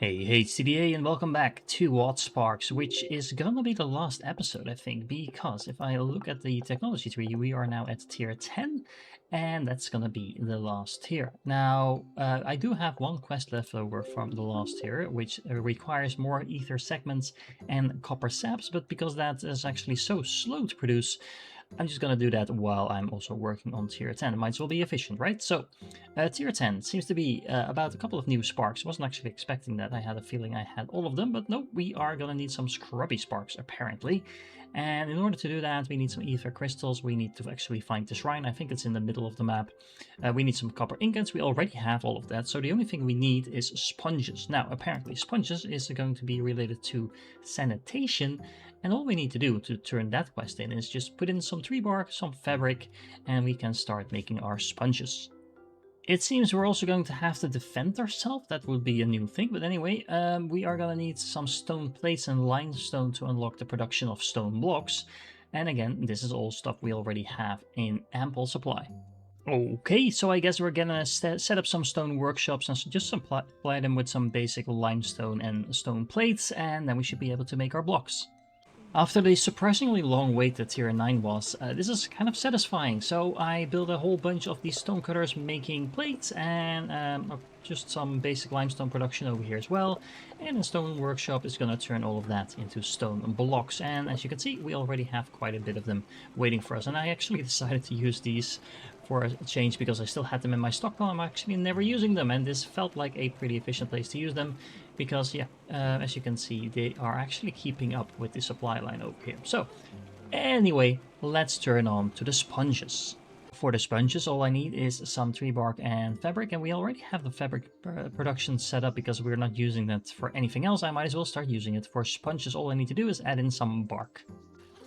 Hey CDA, and welcome back to Oddsparks, which is gonna be the last episode, I think, because if I look at the technology tree, we are now at tier 10, and that's gonna be the last tier. Now, I do have one quest left over from the last tier, which requires more ether segments and copper saps, but because that is actually so slow to produce, I'm just gonna do that while I'm also working on tier 10. It might as well be efficient, right? So, tier 10 seems to be about a couple of new sparks. Wasn't actually expecting that. I had a feeling I had all of them, but no, we are gonna need some scrubby sparks, apparently. And in order to do that, we need some ether crystals. We need to actually find the shrine. I think it's in the middle of the map. We need some copper ingots. We already have all of that. So the only thing we need is sponges. Now, apparently, sponges is going to be related to sanitation. And all we need to do to turn that quest in is just put in some tree bark, some fabric, and we can start making our sponges. It seems we're also going to have to defend ourselves. That would be a new thing. But anyway, we are going to need some stone plates and limestone to unlock the production of stone blocks. And again, this is all stuff we already have in ample supply. Okay, so I guess we're gonna set up some stone workshops and just supply them with some basic limestone and stone plates, and then we should be able to make our blocks. After the surprisingly long wait that tier 9 was, this is kind of satisfying. So I built a whole bunch of these stone cutters making plates and just some basic limestone production over here as well. And the stone workshop is going to turn all of that into stone blocks. And as you can see, we already have quite a bit of them waiting for us. And I actually decided to use these for a change because I still had them in my stockpile. I'm actually never using them, and this felt like a pretty efficient place to use them because, yeah, as you can see, they are actually keeping up with the supply line over here. So, anyway, let's turn on to the sponges. For the sponges, all I need is some tree bark and fabric, and we already have the fabric production set up because we're not using that for anything else. I might as well start using it for sponges. All I need to do is add in some bark.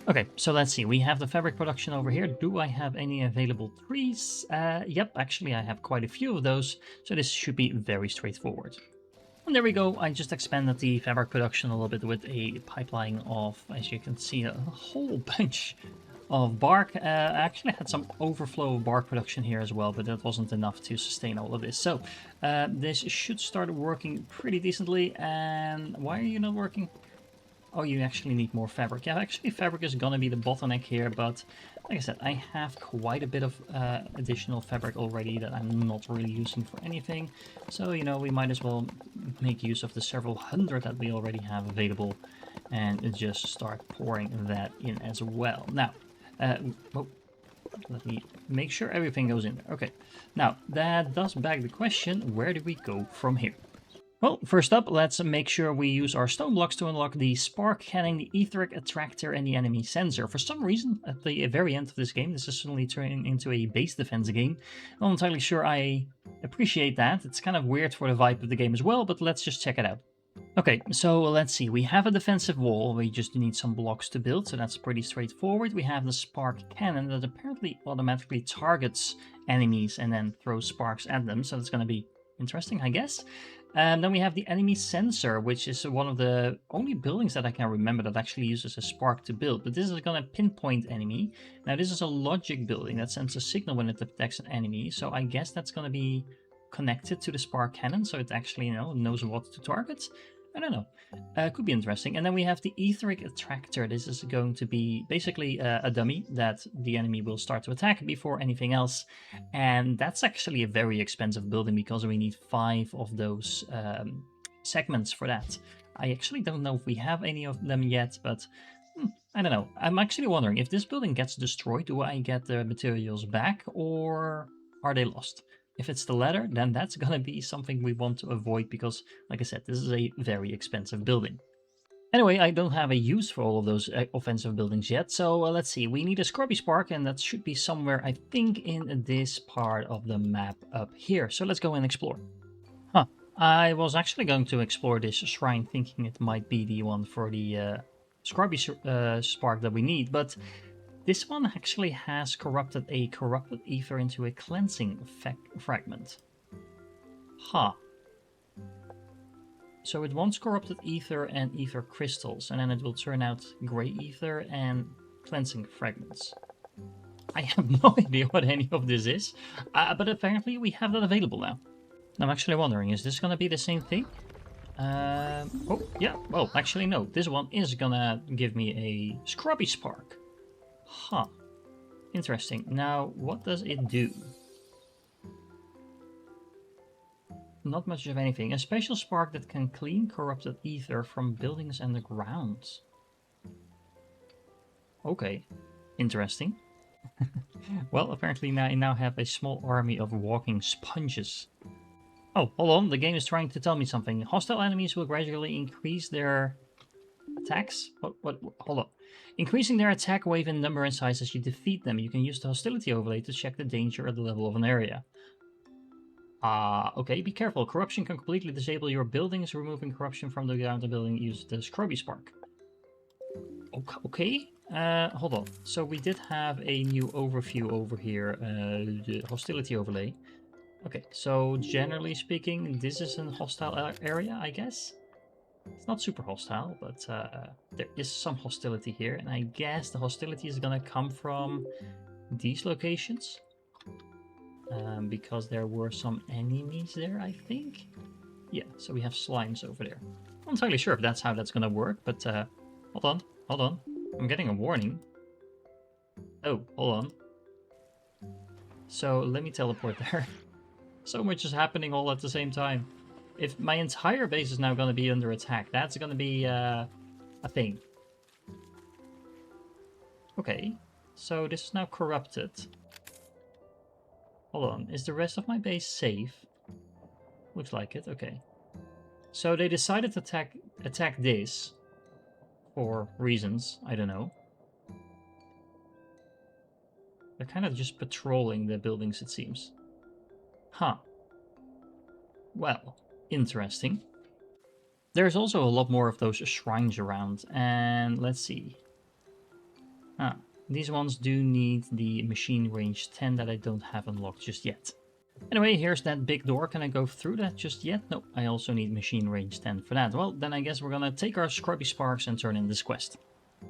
Okay, so let's see. We have the fabric production over here. Do I have any available trees? Yep, actually I have quite a few of those, so this should be very straightforward. And there we go. I just expanded the fabric production a little bit with a pipeline of, as you can see, a whole bunch of bark. I actually had some overflow of bark production here as well, but that wasn't enough to sustain all of this. So this should start working pretty decently. And why are you not working? Oh, you actually need more fabric. Yeah, actually fabric is gonna be the bottleneck here, but like I said, I have quite a bit of additional fabric already that I'm not really using for anything. So, you know, we might as well make use of the several hundred that we already have available and just start pouring that in as well. Now, oh, let me make sure everything goes in there. Okay, now that does beg the question, where do we go from here? Well, first up, let's make sure we use our stone blocks to unlock the spark cannon, the etheric attractor, and the enemy sensor. For some reason, at the very end of this game, this is suddenly turning into a base defense game. I'm not entirely sure I appreciate that. It's kind of weird for the vibe of the game as well, but let's just check it out. Okay, so let's see. We have a defensive wall. We just need some blocks to build, so that's pretty straightforward. We have the spark cannon that apparently automatically targets enemies and then throws sparks at them, so that's going to be interesting, I guess. And then we have the enemy sensor, which is one of the only buildings that I can remember that actually uses a spark to build. But this is going to pinpoint enemy. Now this is a logic building that sends a signal when it detects an enemy. So I guess that's going to be connected to the spark cannon, so it actually, you know, knows what to target. I don't know. Could be interesting. And then we have the etheric attractor. This is going to be basically a dummy that the enemy will start to attack before anything else. And that's actually a very expensive building because we need 5 of those segments for that. I actually don't know if we have any of them yet, but I don't know. I'm actually wondering, if this building gets destroyed, do I get the materials back or are they lost? If it's the latter, then that's gonna be something we want to avoid because, like I said, this is a very expensive building. Anyway, I don't have a use for all of those offensive buildings yet, so let's see. We need a Scrubby Spark, and that should be somewhere, I think, in this part of the map up here. So let's go and explore. Huh. I was actually going to explore this shrine thinking it might be the one for the Scrubby Spark that we need, but this one actually has corrupted a corrupted ether into a cleansing fragment. Huh. So it wants corrupted ether and ether crystals, and then it will turn out gray ether and cleansing fragments. I have no idea what any of this is, but apparently we have that available now. I'm actually wondering, is this going to be the same thing? Oh, yeah, well, actually no, this one is gonna give me a Scrubby Spark. Huh, interesting. Now, what does it do? Not much of anything. A special spark that can clean corrupted ether from buildings and the ground. Okay, interesting. Well, apparently I now have a small army of walking sponges. Oh, hold on, the game is trying to tell me something. Hostile enemies will gradually increase their attacks? What? Hold on. Increasing their attack wave in number and size as you defeat them. You can use the hostility overlay to check the danger or the level of an area. Okay, be careful. Corruption can completely disable your buildings. Removing corruption from the ground and building, use the Scrubby Spark. Okay, hold on. So we did have a new overview over here, the hostility overlay. Okay, so generally speaking, this is a hostile area, I guess. It's not super hostile, but there is some hostility here, and I guess the hostility is gonna come from these locations. Because there were some enemies there, I think. Yeah, so we have slimes over there. I'm not entirely sure if that's how that's gonna work, but hold on. I'm getting a warning. Oh, hold on. So let me teleport there. So much is happening all at the same time. If my entire base is now gonna be under attack, that's gonna be a thing. Okay, so this is now corrupted. Hold on, is the rest of my base safe? Looks like it, okay. So they decided to attack this for reasons, I don't know. They're kind of just patrolling the buildings, it seems. Huh. Well, interesting. There's also a lot more of those shrines around, and let's see. Ah, these ones do need the machine range 10 that I don't have unlocked just yet. Anyway, here's that big door. Can I go through that just yet? No, I also need machine range 10 for that. Well, then I guess we're gonna take our Scrubby Sparks and turn in this quest.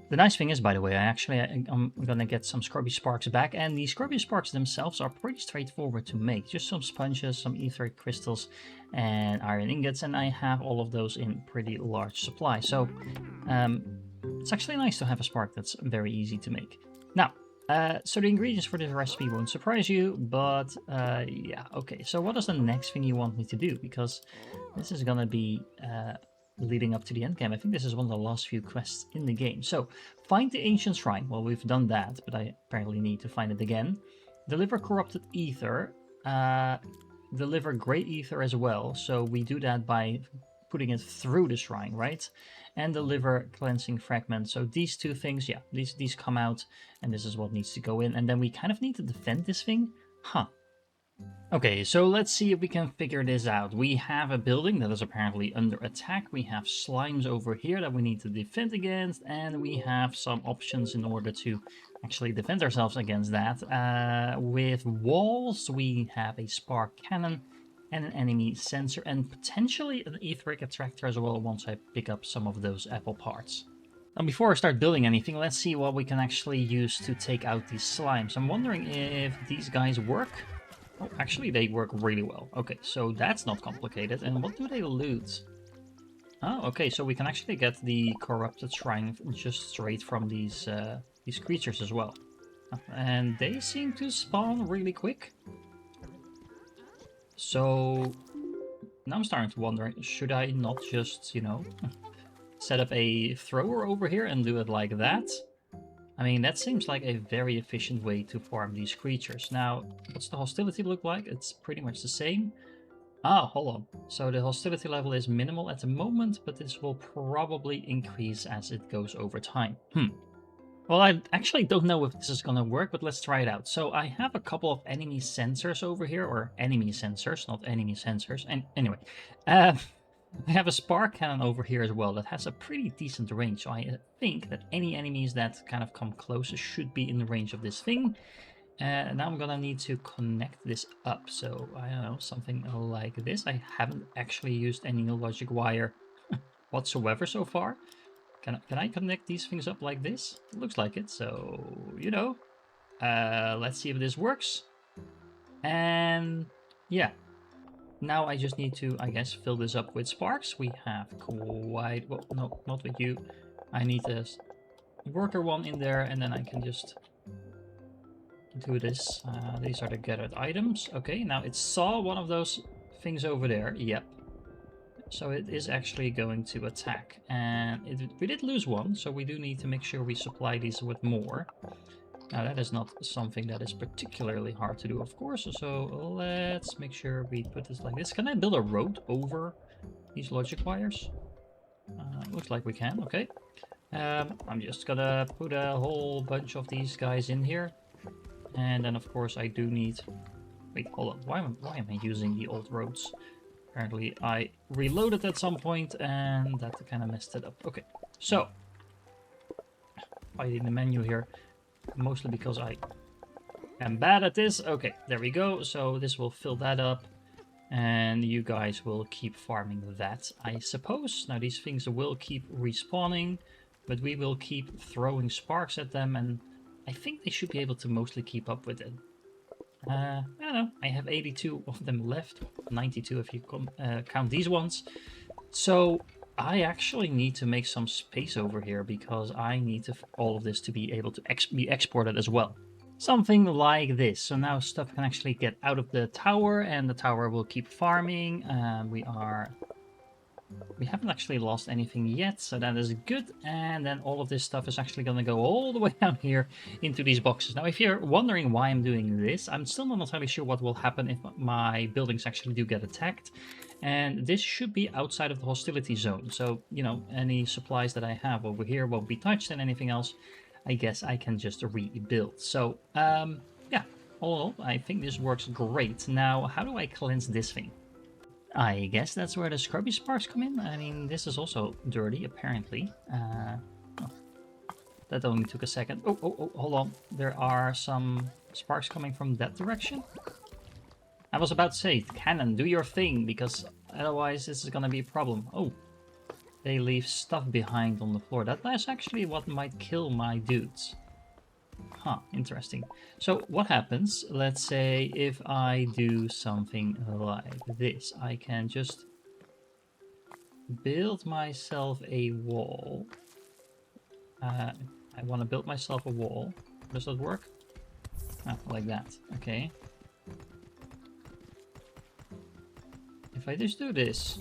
The nice thing is, by the way, I'm gonna get some Scrubby Sparks back, and the Scrubby Sparks themselves are pretty straightforward to make. Just some sponges, some etheric crystals, and iron ingots, and I have all of those in pretty large supply. So it's actually nice to have a spark that's very easy to make. Now, so the ingredients for this recipe won't surprise you, but yeah, okay. So what is the next thing you want me to do? Because this is gonna be leading up to the end game. I think this is one of the last few quests in the game. So, find the ancient shrine. Well, we've done that, but I apparently need to find it again. Deliver corrupted ether. Deliver great ether as well. So we do that by putting it through the shrine, right? And deliver cleansing fragments. So these two things, yeah, these come out, and this is what needs to go in. And then we kind of need to defend this thing. Huh. Okay, so let's see if we can figure this out. We have a building that is apparently under attack. We have slimes over here that we need to defend against, and we have some options in order to actually defend ourselves against that. With walls, we have a spark cannon and an enemy sensor, and potentially an etheric attractor as well once I pick up some of those apple parts. Now, before I start building anything, let's see what we can actually use to take out these slimes. I'm wondering if these guys work. Oh, actually, they work really well. Okay, so that's not complicated. And what do they loot? Oh, okay, so we can actually get the corrupted shrine just straight from these creatures as well. And they seem to spawn really quick. So now I'm starting to wonder, should I not just, you know, set up a thrower over here and do it like that? I mean, that seems like a very efficient way to farm these creatures. Now, what's the hostility look like? It's pretty much the same. Ah, hold on. So the hostility level is minimal at the moment, but this will probably increase as it goes over time. Well, I actually don't know if this is gonna work, but let's try it out. So I have a couple of enemy sensors over here, or enemy sensors, not enemy sensors. And anyway, I have a spark cannon over here as well that has a pretty decent range, so I think that any enemies that kind of come closer should be in the range of this thing. Now I'm gonna need to connect this up, so I don't know, something like this. I haven't actually used any logic wire whatsoever so far. Can I connect these things up like this? It looks like it, so, you know. Let's see if this works. And yeah. now I just need to, I guess, fill this up with sparks. We have quite, well, no, not with you. I need a worker one in there, and then I can just do this. These are the gathered items. Okay, now it saw one of those things over there. Yep. So it is actually going to attack. And we did lose one, so we do need to make sure we supply these with more. Now that is not something that is particularly hard to do, of course. So let's make sure we put this like this. Can I build a road over these logic wires? Looks like we can. Okay. I'm just gonna put a whole bunch of these guys in here. And then, of course, I do need... Wait, hold on. Why am I using the old roads? Apparently, I reloaded at some point, and that kind of messed it up. Okay, so... Fighting the menu here. Mostly because I am bad at this. Okay, there we go. So this will fill that up. And you guys will keep farming that, I suppose. Now, these things will keep respawning. But we will keep throwing sparks at them, and... I think they should be able to mostly keep up with it. I don't know. I have 82 of them left. 92 if you count these ones. So I actually need to make some space over here because I need all of this to be able to be exported as well. Something like this. So now stuff can actually get out of the tower and the tower will keep farming. We haven't actually lost anything yet, so that is good. And then all of this stuff is actually going to go all the way down here into these boxes. Now, if you're wondering why I'm doing this, I'm still not entirely sure what will happen if my buildings actually do get attacked. And this should be outside of the hostility zone. So, you know, any supplies that I have over here won't be touched, and anything else, I guess I can just rebuild. So, yeah, all in all, I think this works great. Now, how do I cleanse this thing? I guess that's where the scrubby sparks come in. I mean, this is also dirty, apparently. Oh, that only took a second. Oh, hold on. There are some sparks coming from that direction. I was about to say, cannon, do your thing, because otherwise this is gonna be a problem. Oh, they leave stuff behind on the floor. That's actually what might kill my dudes. Huh, interesting. So what happens, let's say, if I do something like this? I can just build myself a wall. I want to build myself a wall. Does that work? Ah, like that. Okay. If I just do this...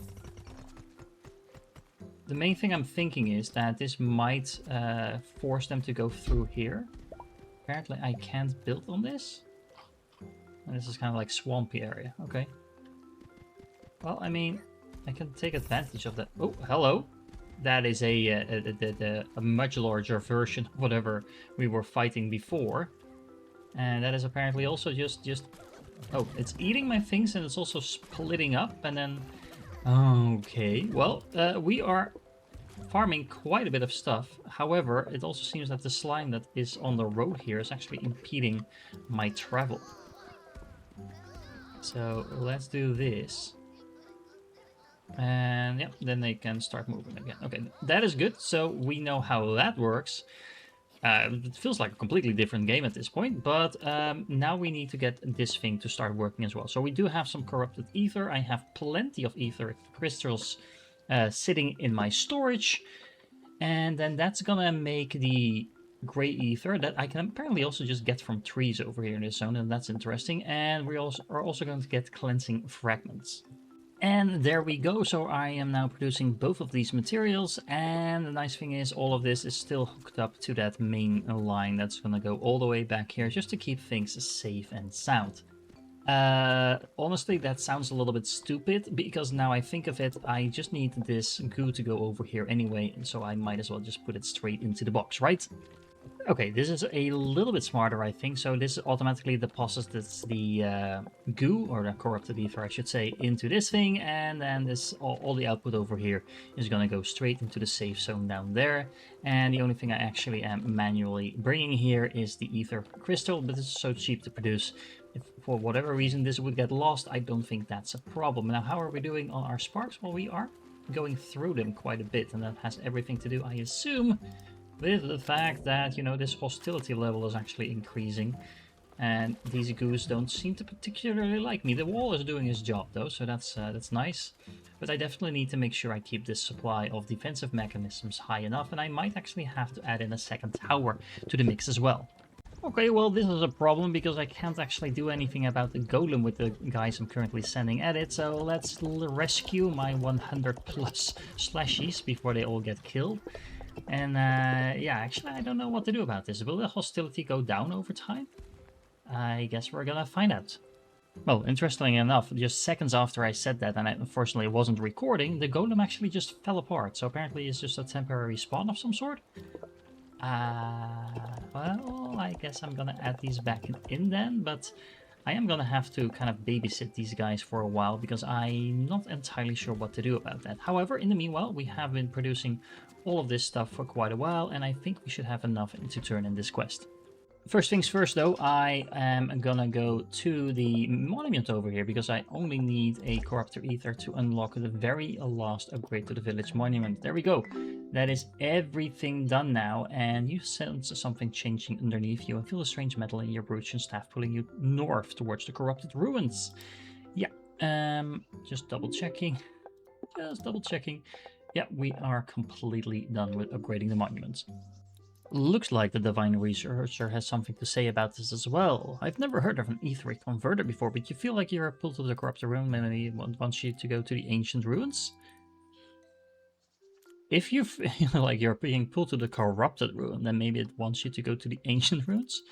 The main thing I'm thinking is that this might force them to go through here. Apparently I can't build on this. And this is kind of like swampy area. Okay. Well, I mean, I can take advantage of that. Oh, hello. That is a much larger version of whatever we were fighting before. And that is apparently also just... Oh, it's eating my things and it's also splitting up and then... Okay, well, we are farming quite a bit of stuff. However, it also seems that the slime that is on the road here is actually impeding my travel. So let's do this. And yeah, then they can start moving again. Okay, that is good. So we know how that works. It feels like a completely different game at this point, but now we need to get this thing to start working as well. So we do have some corrupted ether. I have plenty of ether crystals sitting in my storage, and then that's gonna make the gray ether that I can apparently also just get from trees over here in this zone, and that's interesting. And we are also going to get cleansing fragments. And there we go. So I am now producing both of these materials, and the nice thing is all of this is still hooked up to that main line that's going to go all the way back here just to keep things safe and sound. Honestly, that sounds a little bit stupid, because now I think of it, I just need this goo to go over here anyway, and so I might as well just put it straight into the box, right? Okay, this is a little bit smarter, I think. So this automatically deposits the goo, or the corrupted ether, I should say, into this thing, and then this all the output over here is going to go straight into the safe zone down there. And the only thing I actually am manually bringing here is the ether crystal, but it's so cheap to produce. If for whatever reason this would get lost, I don't think that's a problem. Now, how are we doing on our sparks? Well, we are going through them quite a bit, and that has everything to do, I assume, with the fact that, you know, this hostility level is actually increasing. And these goose don't seem to particularly like me. The wall is doing its job though, so that's nice. But I definitely need to make sure I keep this supply of defensive mechanisms high enough, and I might actually have to add in a second tower to the mix as well. Okay, well this is a problem because I can't actually do anything about the golem with the guys I'm currently sending at it, so let's rescue my 100 plus slashies before they all get killed. And yeah, actually I don't know what to do about this. Will the hostility go down over time? I guess we're gonna find out. Well, interestingly enough, just seconds after I said that, and I unfortunately wasn't recording, the golem actually just fell apart. So apparently it's just a temporary spawn of some sort. Well, I guess I'm gonna add these back in then, but I am gonna have to kind of babysit these guys for a while because I'm not entirely sure what to do about that. However, in the meanwhile, we have been producing all of this stuff for quite a while, and I think we should have enough to turn in this quest. First things first though, I am gonna go to the monument over here because I only need a corruptor ether to unlock the very last upgrade to the village monument. There we go. That is everything done now, and you sense something changing underneath you and feel a strange metal in your brooch and staff pulling you north towards the corrupted ruins. Yeah, just double checking. Yeah, we are completely done with upgrading the monument. Looks like the Divine Researcher has something to say about this as well. I've never heard of an etheric converter before, but you feel like you're pulled to the corrupted ruin and he wants you to go to the ancient ruins? If you feel like you're being pulled to the corrupted ruin, then maybe it wants you to go to the ancient ruins?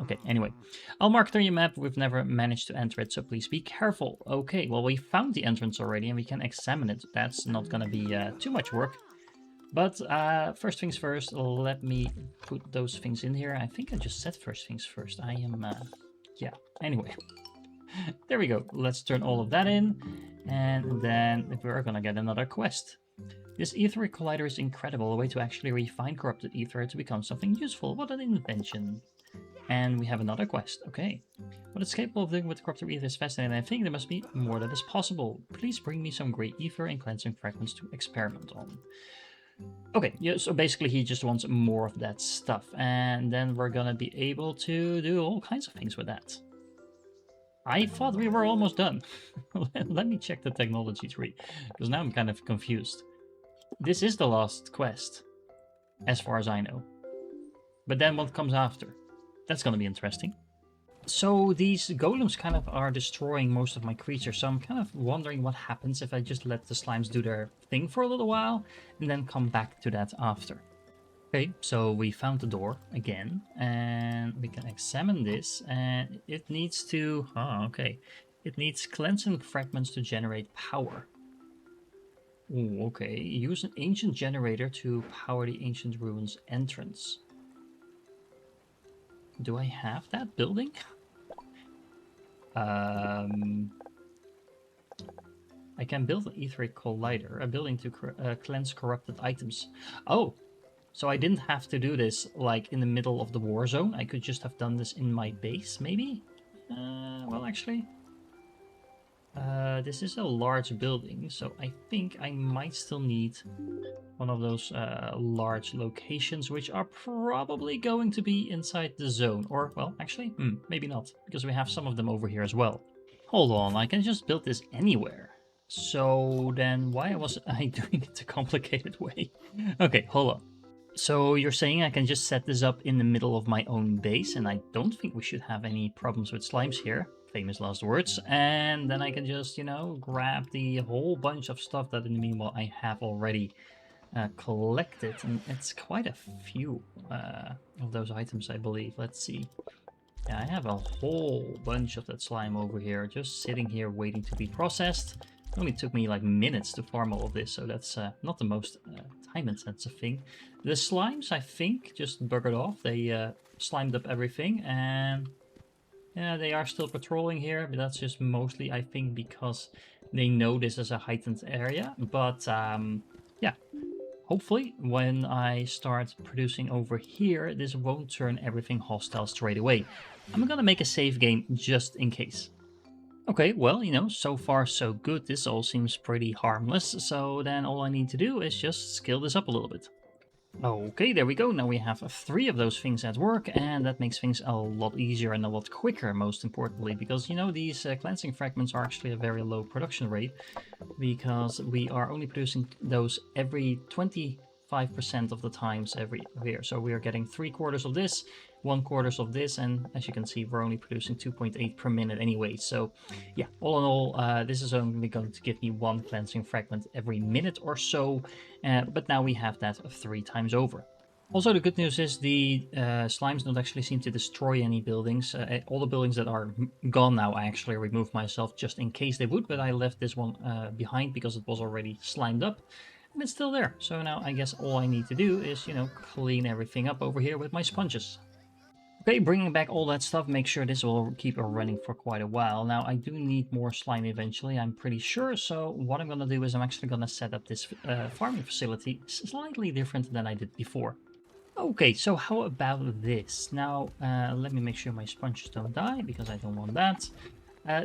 Okay, anyway. I'll mark it on your map. We've never managed to enter it, so please be careful. Okay, well, we found the entrance already and we can examine it. That's not gonna be too much work. But first things first, let me put those things in here. I think I just said first things first. I am, yeah, anyway. There we go. Let's turn all of that in. And then we're gonna get another quest. This etheric collider is incredible. A way to actually refine corrupted ether to become something useful. What an invention. And we have another quest. Okay. What it's capable of doing with corrupted ether is fascinating. I think there must be more that is possible. Please bring me some great ether and cleansing fragments to experiment on. Okay, yeah, so basically he just wants more of that stuff, and then we're gonna be able to do all kinds of things with that. I thought we were almost done. Let me check the technology tree, because now I'm kind of confused. This is the last quest, as far as I know. But then what comes after? That's gonna be interesting. So these golems kind of are destroying most of my creatures, so I'm kind of wondering what happens if I just let the slimes do their thing for a little while and then come back to that after. Okay, so we found the door again, and we can examine this, and it needs to... Oh, okay. It needs cleansing fragments to generate power. Ooh, okay. Use an ancient generator to power the ancient ruins entrance. Do I have that building? I can build an etheric collider, a building to cleanse corrupted items. Oh, so I didn't have to do this like in the middle of the war zone. I could just have done this in my base, maybe? Well, actually, this is a large building, so I think I might still need one of those large locations, which are probably going to be inside the zone. Or, well, actually, maybe not, because we have some of them over here as well. Hold on, I can just build this anywhere. So then why was I doing it the complicated way? Okay, hold on. So you're saying I can just set this up in the middle of my own base, and I don't think we should have any problems with slimes here. Famous last words. And then I can just, you know, grab the whole bunch of stuff that in the meanwhile I have already collected. And it's quite a few of those items, I believe. Let's see. Yeah, I have a whole bunch of that slime over here, just sitting here waiting to be processed. It only took me like minutes to farm all of this, so that's not the most time-intensive thing. The slimes, I think, just buggered off. They slimed up everything, and yeah, they are still patrolling here, but that's just mostly, I think, because they know this is a heightened area. But yeah, hopefully when I start producing over here, this won't turn everything hostile straight away. I'm gonna make a save game just in case. Okay, well, you know, so far so good. This all seems pretty harmless, so then all I need to do is just scale this up a little bit. Okay, there we go. Now we have 3 of those things at work, and that makes things a lot easier and a lot quicker, most importantly, because, you know, these cleansing fragments are actually a very low production rate, because we are only producing those every 25% of the times every year. So we are getting 3/4 of this, 1/4 of this, and as you can see, we're only producing 2.8 per minute anyway. So yeah, all in all, this is only going to give me 1 cleansing fragment every minute or so, but now we have that 3 times over. Also, the good news is the slimes don't actually seem to destroy any buildings. All the buildings that are gone now, I actually removed myself just in case they would, but I left this one behind because it was already slimed up, and it's still there. So now I guess all I need to do is, you know, clean everything up over here with my sponges. Okay, bringing back all that stuff, make sure this will keep running for quite a while. Now, I do need more slime eventually, I'm pretty sure, so what I'm going to do is I'm actually going to set up this farming facility slightly different than I did before. Okay, so how about this? Now, let me make sure my sponges don't die, because I don't want that.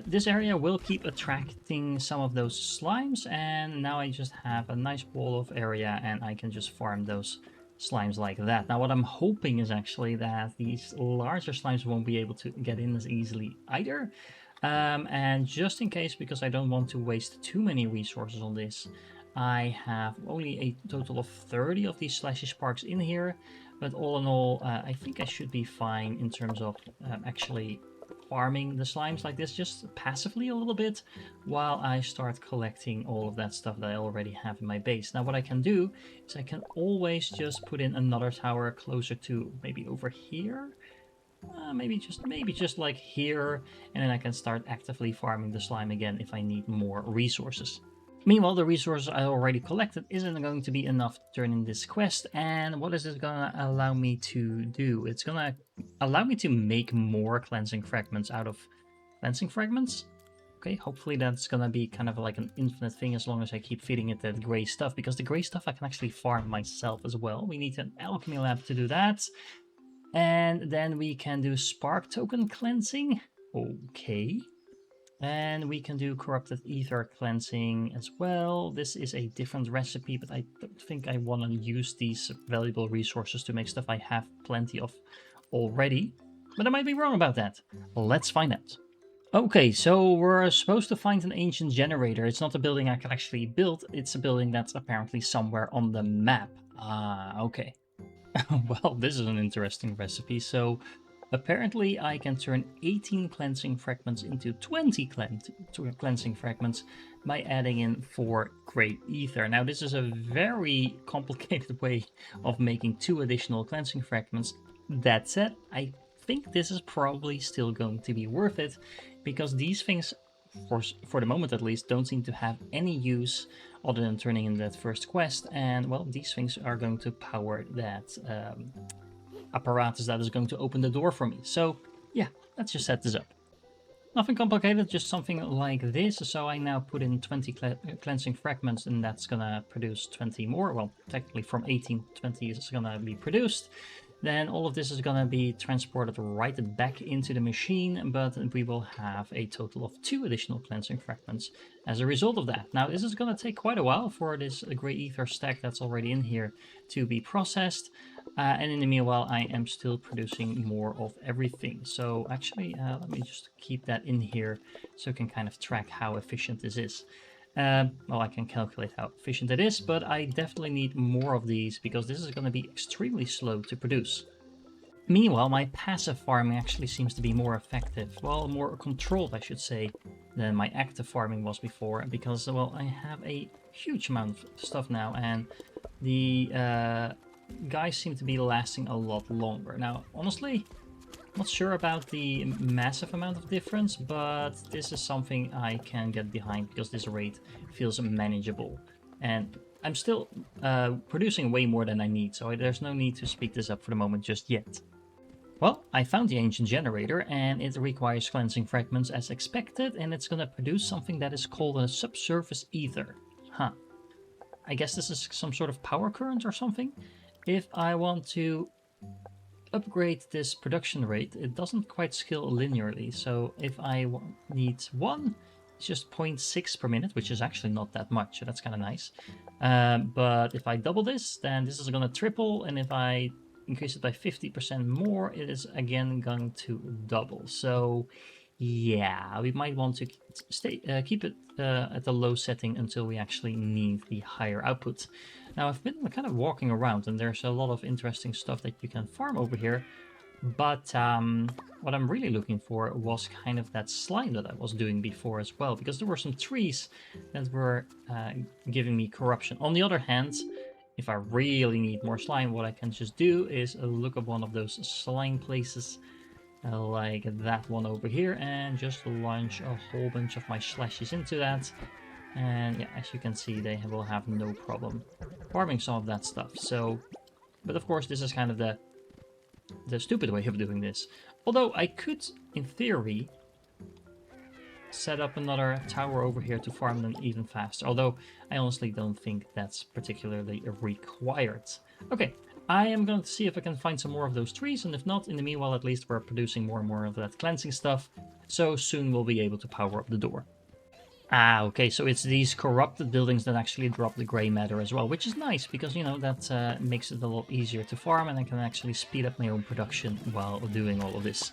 This area will keep attracting some of those slimes, and now I just have a nice wall of area, and I can just farm those slimes like that. Now, what I'm hoping is actually that these larger slimes won't be able to get in as easily either. And just in case, because I don't want to waste too many resources on this, I have only a total of 30 of these slashy sparks in here, but all in all, I think I should be fine in terms of actually farming the slimes like this, just passively a little bit, while I start collecting all of that stuff that I already have in my base. Now what I can do is I can always just put in another tower closer to maybe over here. Maybe just like here, and then I can start actively farming the slime again if I need more resources. Meanwhile, the resources I already collected isn't going to be enough during this quest, and what is this gonna allow me to do? It's gonna allow me to make more cleansing fragments out of cleansing fragments. Okay, hopefully that's gonna be kind of like an infinite thing as long as I keep feeding it that gray stuff, because the gray stuff I can actually farm myself as well. We need an alchemy lab to do that. And then we can do spark token cleansing. Okay. And we can do corrupted ether cleansing as well. This is a different recipe, but I don't think I want to use these valuable resources to make stuff I have plenty of already. But I might be wrong about that. Let's find out. Okay, so we're supposed to find an ancient generator. It's not a building I can actually build. It's a building that's apparently somewhere on the map. Ah, okay. Well, this is an interesting recipe. So apparently I can turn 18 cleansing fragments into 20 cleansing fragments by adding in 4 gray ether. Now this is a very complicated way of making 2 additional cleansing fragments. That said, I think this is probably still going to be worth it, because these things, for the moment at least, don't seem to have any use other than turning in that first quest, and well, these things are going to power that apparatus that is going to open the door for me. So yeah, let's just set this up. Nothing complicated, just something like this. So I now put in 20 cleansing fragments, and that's gonna produce 20 more. Well, technically from 18, 20 is gonna be produced. Then all of this is going to be transported right back into the machine, but we will have a total of 2 additional cleansing fragments as a result of that. Now, this is going to take quite a while for this gray ether stack that's already in here to be processed. And in the meanwhile, I am still producing more of everything. So actually, let me just keep that in here so I can kind of track how efficient this is. Well, I can calculate how efficient it is, but I definitely need more of these because this is going to be extremely slow to produce. Meanwhile, my passive farming actually seems to be more effective, well, more controlled, I should say, than my active farming was before, because, well, I have a huge amount of stuff now, and the guys seem to be lasting a lot longer. Now, honestly, not sure about the massive amount of difference, but this is something I can get behind because this rate feels manageable. And I'm still producing way more than I need, so there's no need to speed this up for the moment just yet. Well, I found the ancient generator, and it requires cleansing fragments as expected, and it's gonna produce something that is called a subsurface ether. Huh. I guess this is some sort of power current or something. If I want to upgrade this production rate, it doesn't quite scale linearly. So if I need 1, It's just 0.6 per minute, which is actually not that much, so that's kind of nice. But if I double this, then this is going to triple, and if I increase it by 50% more, it is again going to double. So yeah, we might want to keep it at the low setting until we actually need the higher output. Now I've been kind of walking around, and there's a lot of interesting stuff that you can farm over here. But what I'm really looking for was kind of that slime that I was doing before as well, because there were some trees that were giving me corruption. On the other hand, if I really need more slime, what I can just do is look up one of those slime places like that one over here and just launch a whole bunch of my slashes into that. And yeah, as you can see, they will have no problem farming some of that stuff. So, but of course, this is kind of the stupid way of doing this. Although I could, in theory, set up another tower over here to farm them even faster. Although I honestly don't think that's particularly required. Okay, I am going to see if I can find some more of those trees, and if not, in the meanwhile, at least we're producing more and more of that cleansing stuff. So soon we'll be able to power up the door. Ah, okay, so it's these corrupted buildings that actually drop the gray matter as well, which is nice, because, you know, that makes it a lot easier to farm, and I can actually speed up my own production while doing all of this.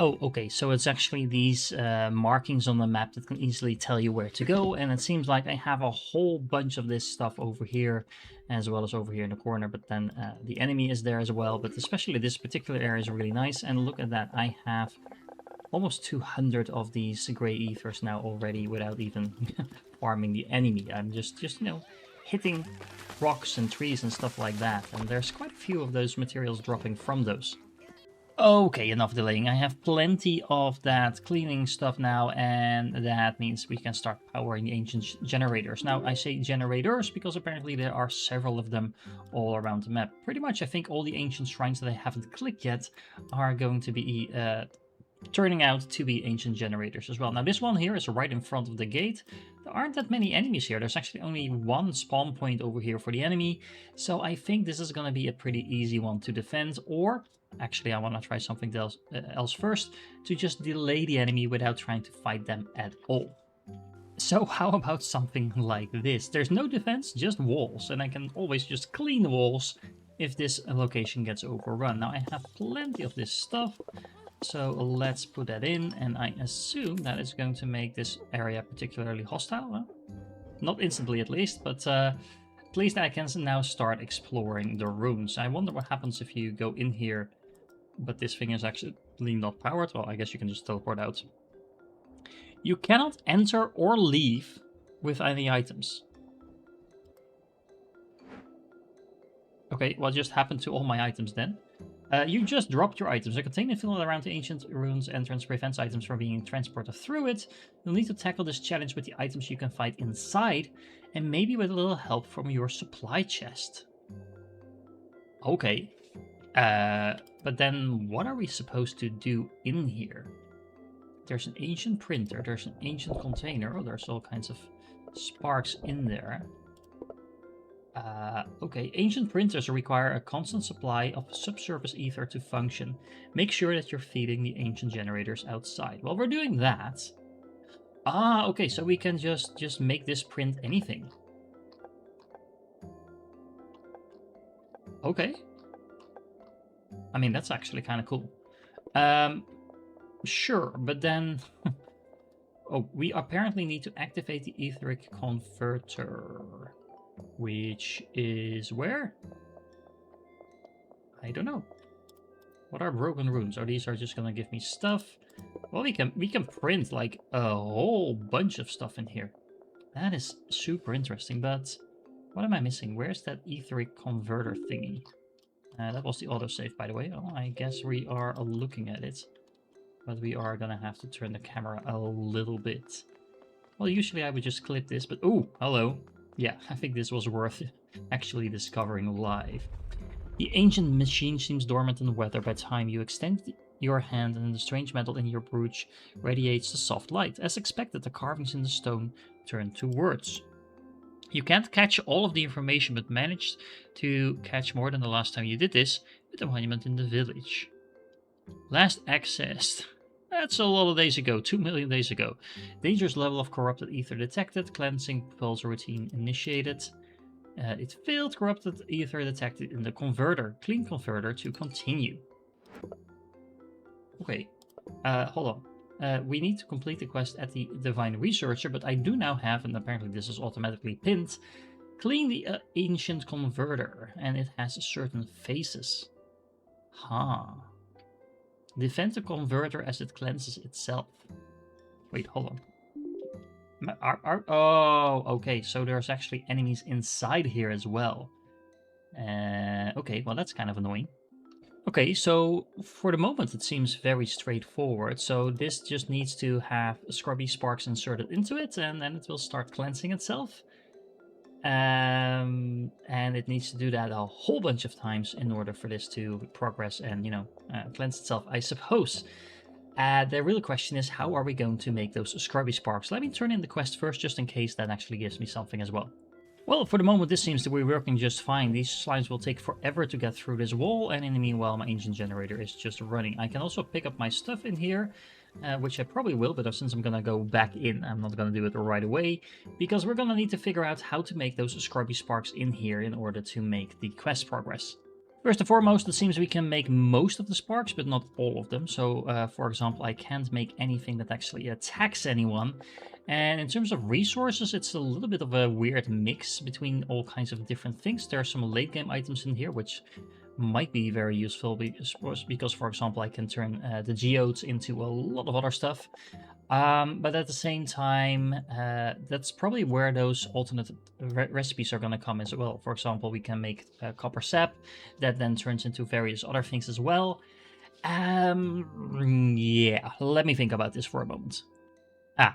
Oh, okay, so it's actually these markings on the map that can easily tell you where to go, and it seems like I have a whole bunch of this stuff over here, as well as over here in the corner, but then the enemy is there as well, but especially this particular area is really nice, and look at that, I have almost 200 of these gray ethers now already without even farming the enemy. I'm just you know, hitting rocks and trees and stuff like that. And there's quite a few of those materials dropping from those. Okay, enough delaying. I have plenty of that cleaning stuff now, and that means we can start powering the ancient generators. Now, I say generators because apparently there are several of them all around the map. Pretty much, I think all the ancient shrines that I haven't clicked yet are going to be turning out to be ancient generators as well. Now this one here is right in front of the gate. There aren't that many enemies here. There's actually only one spawn point over here for the enemy. So I think this is going to be a pretty easy one to defend. Or actually I want to try something else first, to just delay the enemy without trying to fight them at all. So how about something like this? There's no defense, just walls. And I can always just clean the walls if this location gets overrun. Now I have plenty of this stuff. So let's put that in, and I assume that is going to make this area particularly hostile. Well, not instantly at least, but at least I can now start exploring the rooms. I wonder what happens if you go in here, but this thing is actually not powered. Well, I guess you can just teleport out. You cannot enter or leave with any items. Okay, what just happened to all my items then? You just dropped your items. A container filled around the ancient ruins entrance prevents items from being transported through it. You'll need to tackle this challenge with the items you can find inside, and maybe with a little help from your supply chest. Okay. But then what are we supposed to do in here? There's an ancient printer, there's an ancient container. Oh, there's all kinds of sparks in there. Okay, ancient printers require a constant supply of subsurface ether to function. Make sure that you're feeding the ancient generators outside. Well, we're doing that. Ah, okay, so we can just make this print anything. Okay. I mean, that's actually kind of cool. Sure, but then... oh, we apparently need to activate the etheric converter. Which is where? I don't know. What are broken runes? Oh, these are just gonna give me stuff. Well, we can print like a whole bunch of stuff in here. That is super interesting, but what am I missing? Where's that etheric converter thingy? That was the autosave, by the way. Oh, I guess we are looking at it. But we are gonna have to turn the camera a little bit. Well, usually I would just clip this, but... oh, hello. Yeah, I think this was worth actually discovering live. The ancient machine seems dormant in the weather. By the time you extend your hand and the strange metal in your brooch radiates a soft light. As expected, the carvings in the stone turn to words. You can't catch all of the information, but managed to catch more than the last time you did this with the monument in the village. Last accessed. That's a lot of days ago, 2 million days ago. Dangerous level of corrupted ether detected, cleansing pulse routine initiated. It failed, corrupted ether detected in the converter. Clean converter to continue. Okay, hold on. We need to complete the quest at the Divine Researcher, but I do now have, and apparently this is automatically pinned, clean the ancient converter, and it has certain phases. Huh. Defend the converter as it cleanses itself. Wait, hold on. Oh, okay, so there's actually enemies inside here as well. Okay, well that's kind of annoying. Okay, so for the moment it seems very straightforward. So this just needs to have Scrubby Sparks inserted into it, and then it will start cleansing itself. And it needs to do that a whole bunch of times in order for this to progress and, cleanse itself, I suppose. The real question is, how are we going to make those Scrubby Sparks? Let me turn in the quest first, just in case that actually gives me something as well. Well, for the moment this seems to be working just fine. These slimes will take forever to get through this wall, and in the meanwhile my engine generator is just running. I can also pick up my stuff in here, which I probably will, but since I'm gonna go back in, I'm not gonna do it right away, because we're gonna need to figure out how to make those Scrubby Sparks in here in order to make the quest progress. First and foremost, it seems we can make most of the sparks, but not all of them. So, for example, I can't make anything that actually attacks anyone. And in terms of resources, it's a little bit of a weird mix between all kinds of different things. There are some late game items in here, which might be very useful because, for example, I can turn the geodes into a lot of other stuff. But at the same time, that's probably where those alternate recipes are going to come as well. For example, we can make copper sap that then turns into various other things as well. Yeah, let me think about this for a moment.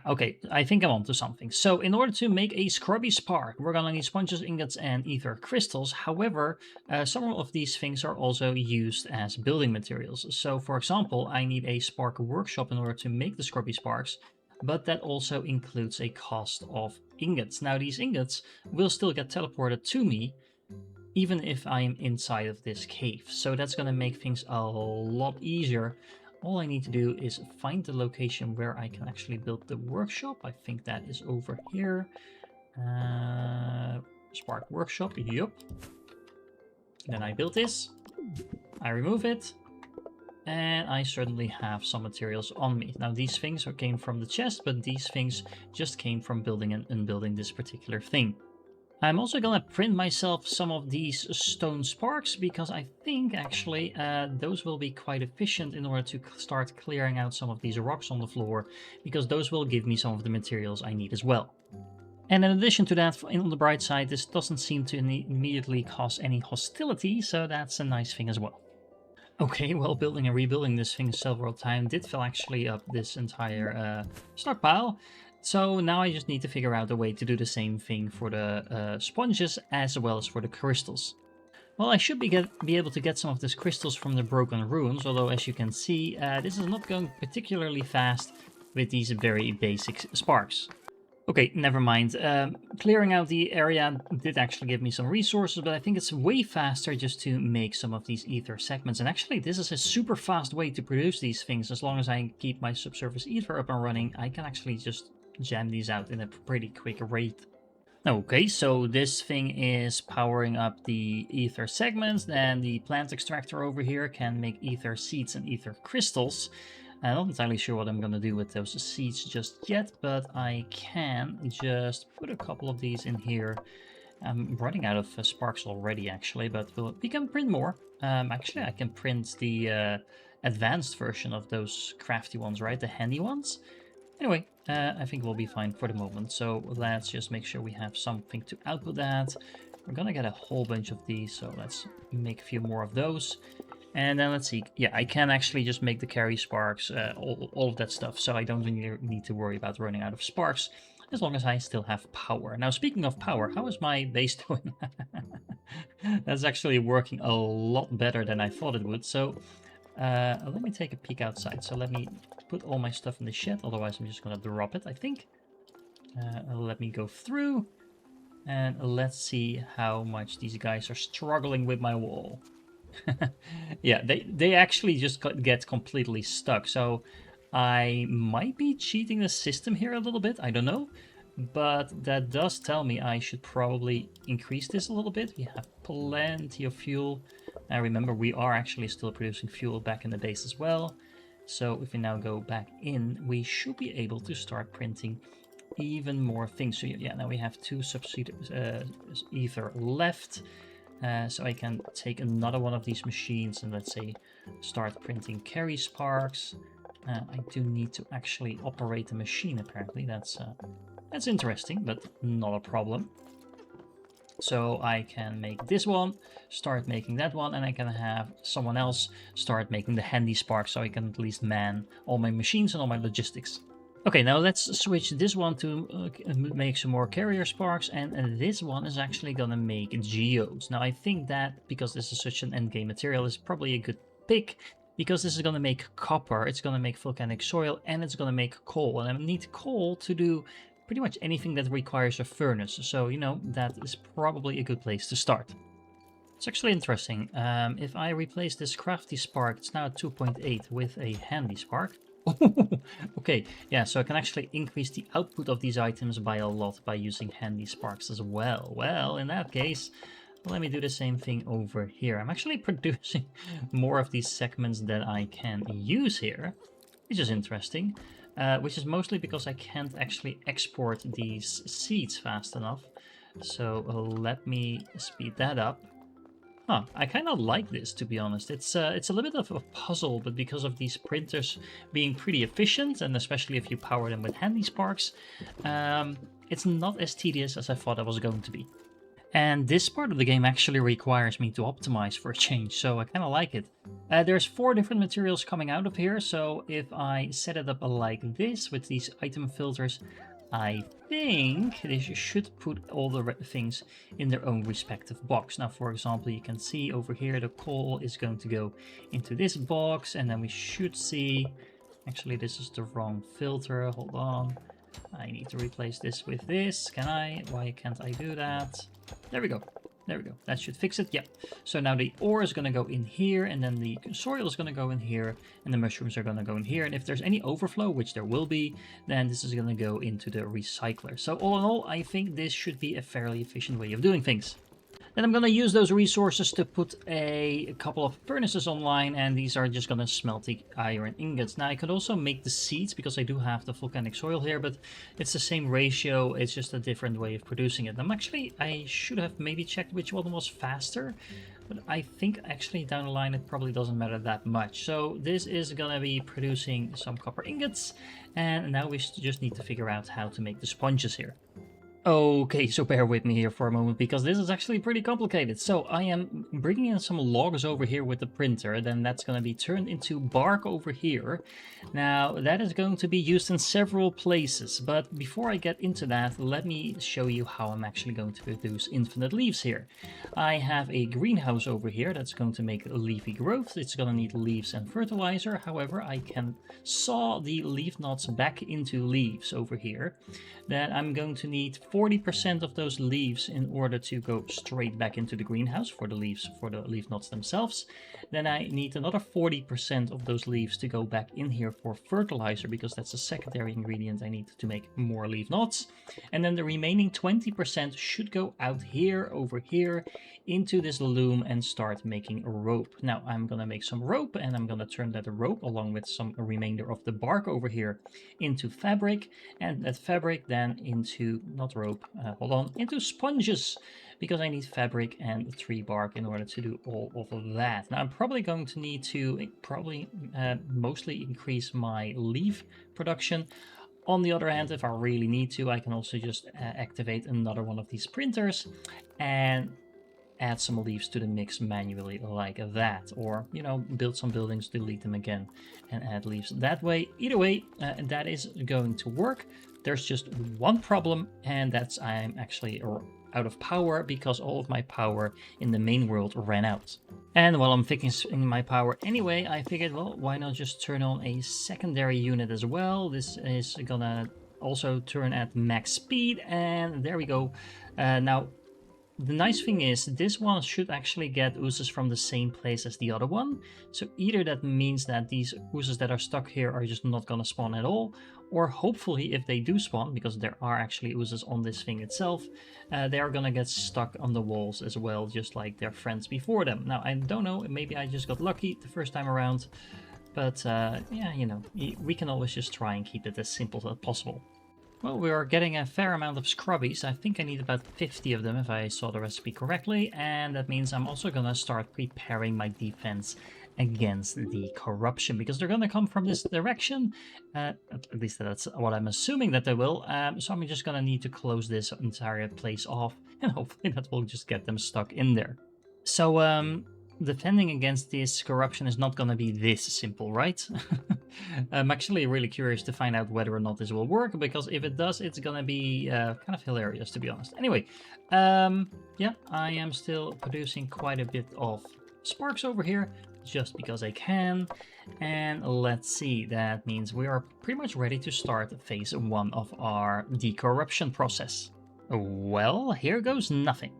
Okay, I think I'm onto something. So in order to make a Scrubby Spark, we're gonna need sponges, ingots, and ether crystals. However, some of these things are also used as building materials. So for example, I need a Spark Workshop in order to make the Scrubby Sparks, but that also includes a cost of ingots. Now these ingots will still get teleported to me, even if I am inside of this cave. So that's gonna make things a lot easier. All I need to do is find the location where I can actually build the workshop. I think that is over here. Spark Workshop, yup. Then I build this. I remove it. And I certainly have some materials on me. Now these things came from the chest, but these things just came from building and unbuilding this particular thing. I'm also gonna print myself some of these stone sparks because I think actually those will be quite efficient in order to start clearing out some of these rocks on the floor, because those will give me some of the materials I need as well. And in addition to that, on the bright side, this doesn't seem to immediately cause any hostility, so that's a nice thing as well. Okay, well, building and rebuilding this thing several times did fill actually up this entire stockpile. So now I just need to figure out a way to do the same thing for the sponges as well as for the crystals. Well, I should be able to get some of these crystals from the broken ruins, although as you can see, this is not going particularly fast with these very basic sparks. Okay, never mind. Clearing out the area did actually give me some resources, but I think it's way faster just to make some of these ether segments. And actually, this is a super fast way to produce these things. As long as I keep my subsurface ether up and running, I can actually just jam these out in a pretty quick rate. Okay, so this thing is powering up the ether segments. Then the plant extractor over here can make ether seeds and ether crystals. I'm not entirely sure what I'm going to do with those seeds just yet, but I can just put a couple of these in here. I'm running out of sparks already, actually, but we can print more. Actually, I can print the advanced version of those crafty ones, right? The handy ones. Anyway, I think we'll be fine for the moment. So let's just make sure we have something to output that. We're going to get a whole bunch of these, so let's make a few more of those. And then let's see. Yeah, I can actually just make the carry sparks, all of that stuff. So I don't really need to worry about running out of sparks, as long as I still have power. Now, speaking of power, how is my base doing? That's actually working a lot better than I thought it would. So let me take a peek outside. So let me put all my stuff in the shed. Otherwise, I'm just going to drop it, I think. Let me go through. And let's see how much these guys are struggling with my wall. Yeah, they actually just get completely stuck. So I might be cheating the system here a little bit, I don't know. But that does tell me I should probably increase this a little bit. We have plenty of fuel. Now remember, we are actually still producing fuel back in the base as well. So if we now go back in, we should be able to start printing even more things. So yeah, now we have 2 ether left. So I can take another one of these machines and let's say start printing carry sparks. I do need to actually operate the machine apparently. That's interesting, but not a problem. So I can make this one, start making that one, and I can have someone else start making the handy spark so I can at least man all my machines and all my logistics. Okay, now let's switch this one to make some more carrier sparks, and this one is actually gonna make geodes. Now I think that, because this is such an endgame material, is probably a good pick, because this is gonna make copper, it's gonna make volcanic soil, and it's gonna make coal. And I need coal to do pretty much anything that requires a furnace, so you know, that is probably a good place to start. It's actually interesting. If I replace this crafty spark, it's now at 2.8 with a handy spark. Okay, yeah, so I can actually increase the output of these items by a lot by using handy sparks as well. Well, in that case, let me do the same thing over here. I'm actually producing more of these segments than I can use here, which is interesting. Which is mostly because I can't actually export these seeds fast enough. So let me speed that up. Huh, I kind of like this, to be honest. It's a little bit of a puzzle, but because of these printers being pretty efficient, and especially if you power them with handy sparks, it's not as tedious as I thought it was going to be. And this part of the game actually requires me to optimize for a change, so I kind of like it. There's 4 different materials coming out of here, so if I set it up like this with these item filters, I think they should put all the things in their own respective box. Now, for example, you can see over here the coal is going to go into this box, and then we should see... Actually, this is the wrong filter. Hold on. I need to replace this with this. Can I? Why can't I do that? There we go. There we go. That should fix it. Yeah. So now the ore is going to go in here, and then the soil is going to go in here, and the mushrooms are going to go in here. And if there's any overflow, which there will be, then this is going to go into the recycler. So all in all, I think this should be a fairly efficient way of doing things. Then I'm going to use those resources to put a couple of furnaces online, and these are just going to smelt the iron ingots. Now I could also make the seeds, because I do have the volcanic soil here, but it's the same ratio, it's just a different way of producing it. I should have maybe checked which one was faster, but I think actually down the line it probably doesn't matter that much. So this is going to be producing some copper ingots, and now we just need to figure out how to make the sponges here. Okay, so bear with me here for a moment, because this is actually pretty complicated. So I am bringing in some logs over here with the printer, then that's going to be turned into bark over here. Now, that is going to be used in several places, but before I get into that, let me show you how I'm actually going to produce infinite leaves here. I have a greenhouse over here that's going to make leafy growth. It's going to need leaves and fertilizer. However, I can saw the leaf knots back into leaves over here. Then I'm going to need 40% of those leaves in order to go straight back into the greenhouse for the leaf knots themselves. Then I need another 40% of those leaves to go back in here for fertilizer, because that's a secondary ingredient I need to make more leaf knots. And then the remaining 20% should go out here, over here, into this loom and start making a rope. Now I'm gonna make some rope, and I'm gonna turn that rope along with some remainder of the bark over here into fabric, and that fabric then into, not rope, into sponges, because I need fabric and tree bark in order to do all of that. Now I'm probably going to need to mostly increase my leaf production. On the other hand, if I really need to, I can also just activate another one of these printers and add some leaves to the mix manually like that, or you know, build some buildings, delete them again, and add leaves that way. Either way, that is going to work. There's just one problem, and that's I'm actually out of power, because all of my power in the main world ran out. And while I'm fixing my power anyway, I figured, well, why not just turn on a secondary unit as well. This is gonna also turn at max speed, and there we go. Now the nice thing is this one should actually get oozes from the same place as the other one. So either that means that these oozes that are stuck here are just not going to spawn at all, or hopefully if they do spawn, because there are actually oozes on this thing itself, they are going to get stuck on the walls as well, just like their friends before them. Now, I don't know, maybe I just got lucky the first time around, but yeah, you know, we can always just try and keep it as simple as possible. Well, we are getting a fair amount of scrubbies. I think I need about 50 of them if I saw the recipe correctly, and that means I'm also gonna start preparing my defense against the corruption, because they're gonna come from this direction. At least that's what I'm assuming that they will. So I'm just gonna need to close this entire place off, and hopefully that will just get them stuck in there. So, defending against this corruption is not going to be this simple, right? I'm actually really curious to find out whether or not this will work, because if it does, it's going to be kind of hilarious, to be honest. Anyway, yeah, I am still producing quite a bit of sparks over here, just because I can. And let's see, that means we are pretty much ready to start phase 1 of our decorruption process. Well, here goes nothing.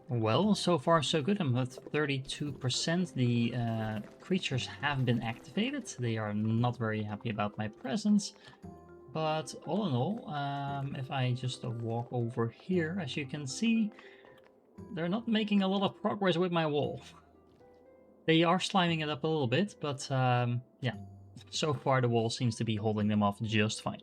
Well, so far so good. I'm at 32%. The creatures have been activated. They are not very happy about my presence. But all in all, if I just walk over here, as you can see, they're not making a lot of progress with my wall. They are sliming it up a little bit, but yeah, so far the wall seems to be holding them off just fine.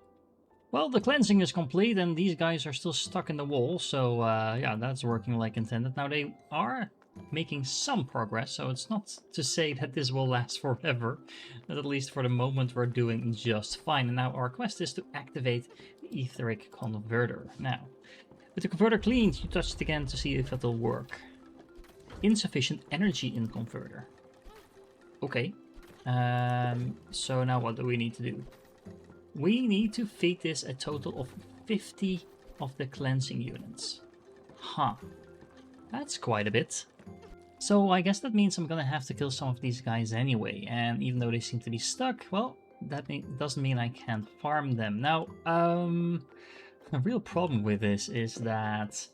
Well, the cleansing is complete and these guys are still stuck in the wall, so yeah, that's working like intended. Now they are making some progress, so it's not to say that this will last forever, but at least for the moment we're doing just fine. And now our quest is to activate the etheric converter. Now, with the converter cleaned, you touch it again to see if it'll work. Insufficient energy in converter. Okay, so now what do we need to do? We need to feed this a total of 50 of the cleansing units. Huh. That's quite a bit. So I guess that means I'm gonna have to kill some of these guys anyway, and even though they seem to be stuck, well, that doesn't mean I can't farm them. Now, the real problem with this is that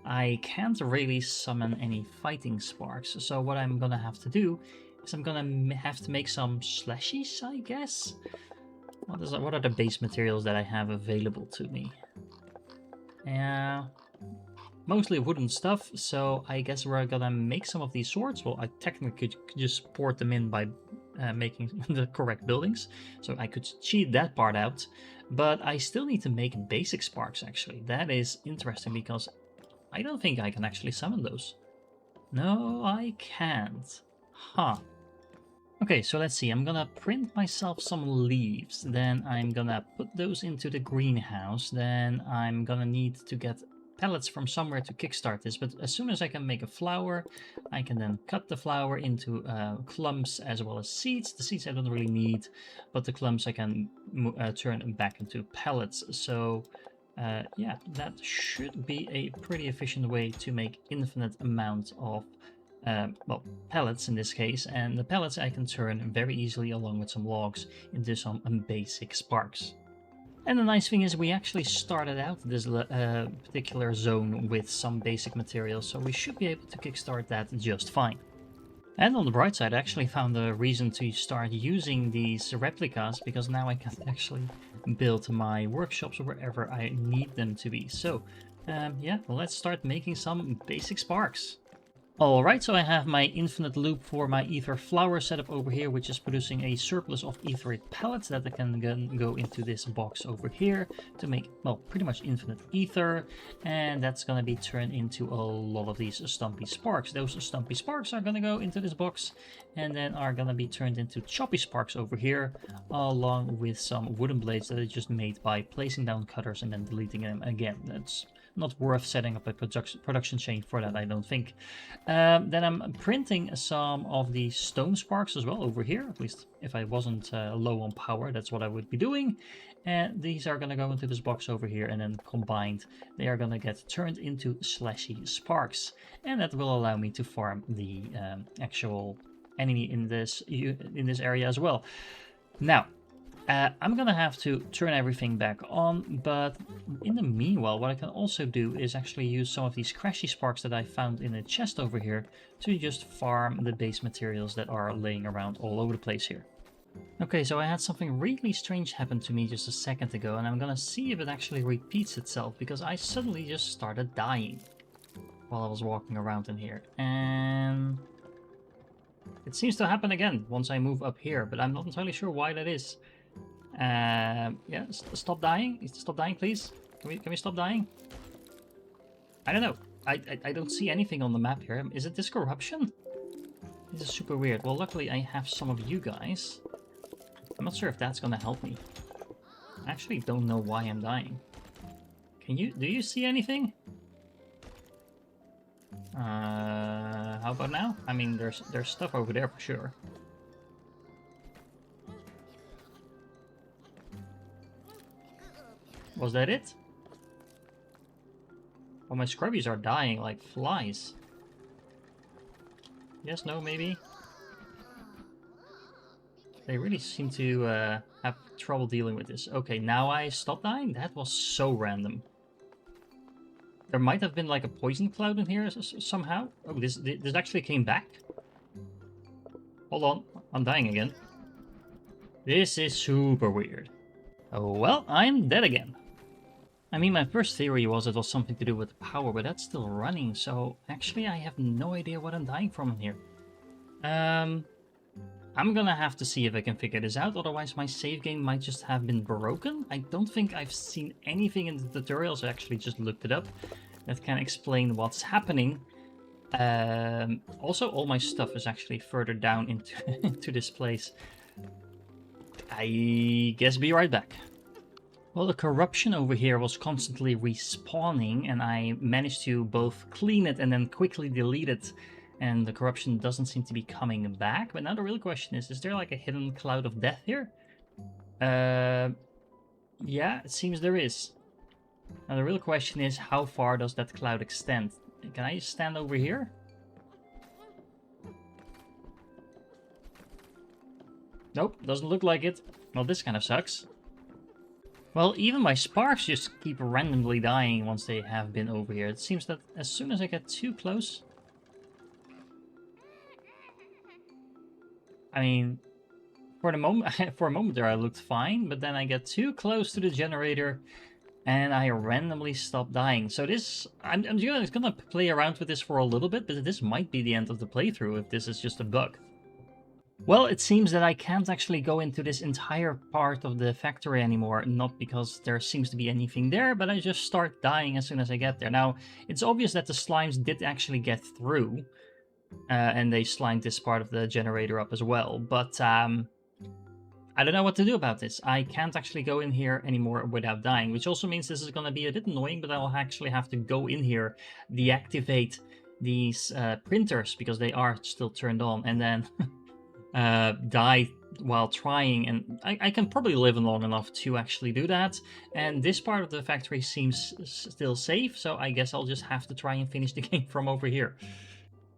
I can't really summon any fighting sparks, so what I'm gonna have to do is I'm gonna have to make some slashies, I guess? What are the base materials that I have available to me? Yeah, mostly wooden stuff, so I guess we're gonna make some of these swords. Well, I technically could just port them in by making the correct buildings, so I could cheat that part out, but I still need to make basic sparks, actually. That is interesting, because I don't think I can actually summon those. No, I can't. Huh. Okay, so let's see, I'm gonna print myself some leaves, then I'm gonna put those into the greenhouse, then I'm gonna need to get pellets from somewhere to kickstart this, but as soon as I can make a flower, I can then cut the flower into clumps as well as seeds. The seeds I don't really need, but the clumps I can turn back into pellets. So yeah, that should be a pretty efficient way to make infinite amount of well, pellets in this case, and the pellets I can turn very easily along with some logs into some basic sparks. And the nice thing is we actually started out this particular zone with some basic materials, so we should be able to kickstart that just fine. And on the bright side, I actually found a reason to start using these replicas, because now I can actually build my workshops wherever I need them to be. So yeah, let's start making some basic sparks. Alright, so I have my infinite loop for my ether flower set up over here, which is producing a surplus of etheric pellets that I can go into this box over here to make, well, pretty much infinite ether, and that's going to be turned into a lot of these stumpy sparks. Those stumpy sparks are going to go into this box and then are going to be turned into choppy sparks over here, along with some wooden blades that I just made by placing down cutters and then deleting them again. That's not worth setting up a production chain for that, I don't think. Then I'm printing some of the stone sparks as well over here, at least if I wasn't low on power, that's what I would be doing. And these are going to go into this box over here, and then combined they are going to get turned into slashy sparks, and that will allow me to farm the actual enemy in this area as well. Now, I'm gonna have to turn everything back on, but in the meanwhile, what I can also do is actually use some of these crashy sparks that I found in a chest over here to just farm the base materials that are laying around all over the place here. Okay, so I had something really strange happen to me just a second ago, and I'm gonna see if it actually repeats itself, because I suddenly just started dying while I was walking around in here. And it seems to happen again once I move up here, but I'm not entirely sure why that is. Yeah, stop dying. Stop dying, please. Can we stop dying? I don't know. I don't see anything on the map here. Is it this corruption? This is super weird. Well, luckily I have some of you guys. I'm not sure if that's gonna help me. I actually don't know why I'm dying. Do you see anything? How about now? I mean, there's stuff over there for sure. Was that it? Well, my scrubbies are dying like flies. Yes, no, maybe? They really seem to have trouble dealing with this. Okay, now I stop dying? That was so random. There might have been like a poison cloud in here somehow. Oh, this actually came back? Hold on, I'm dying again. This is super weird. Oh well, I'm dead again. I mean, my first theory was it was something to do with the power, but that's still running, so actually I have no idea what I'm dying from in here. I'm gonna have to see if I can figure this out, otherwise my save game might just have been broken. I don't think I've seen anything in the tutorials, I actually just looked it up, that can explain what's happening. Also, all my stuff is actually further down into, into this place. I guess be right back. Well, the corruption over here was constantly respawning, and I managed to both clean it and then quickly delete it, and the corruption doesn't seem to be coming back. But now the real question is there like a hidden cloud of death here? Yeah, it seems there is. Now the real question is, how far does that cloud extend? Can I stand over here? Nope, doesn't look like it. Well, this kind of sucks. Well, even my sparks just keep randomly dying once they have been over here. It seems that as soon as I get too close... I mean, for a moment there I looked fine, but then I get too close to the generator and I randomly stop dying. So this, I'm gonna play around with this for a little bit, but this might be the end of the playthrough if this is just a bug. Well, it seems that I can't actually go into this entire part of the factory anymore, not because there seems to be anything there, but I just start dying as soon as I get there. Now, it's obvious that the slimes did actually get through, and they slimed this part of the generator up as well, but I don't know what to do about this. I can't actually go in here anymore without dying, which also means this is going to be a bit annoying, but I will actually have to go in here, deactivate these printers, because they are still turned on, and then... die while trying, and I can probably live long enough to actually do that. And this part of the factory seems still safe, so I guess I'll just have to try and finish the game from over here.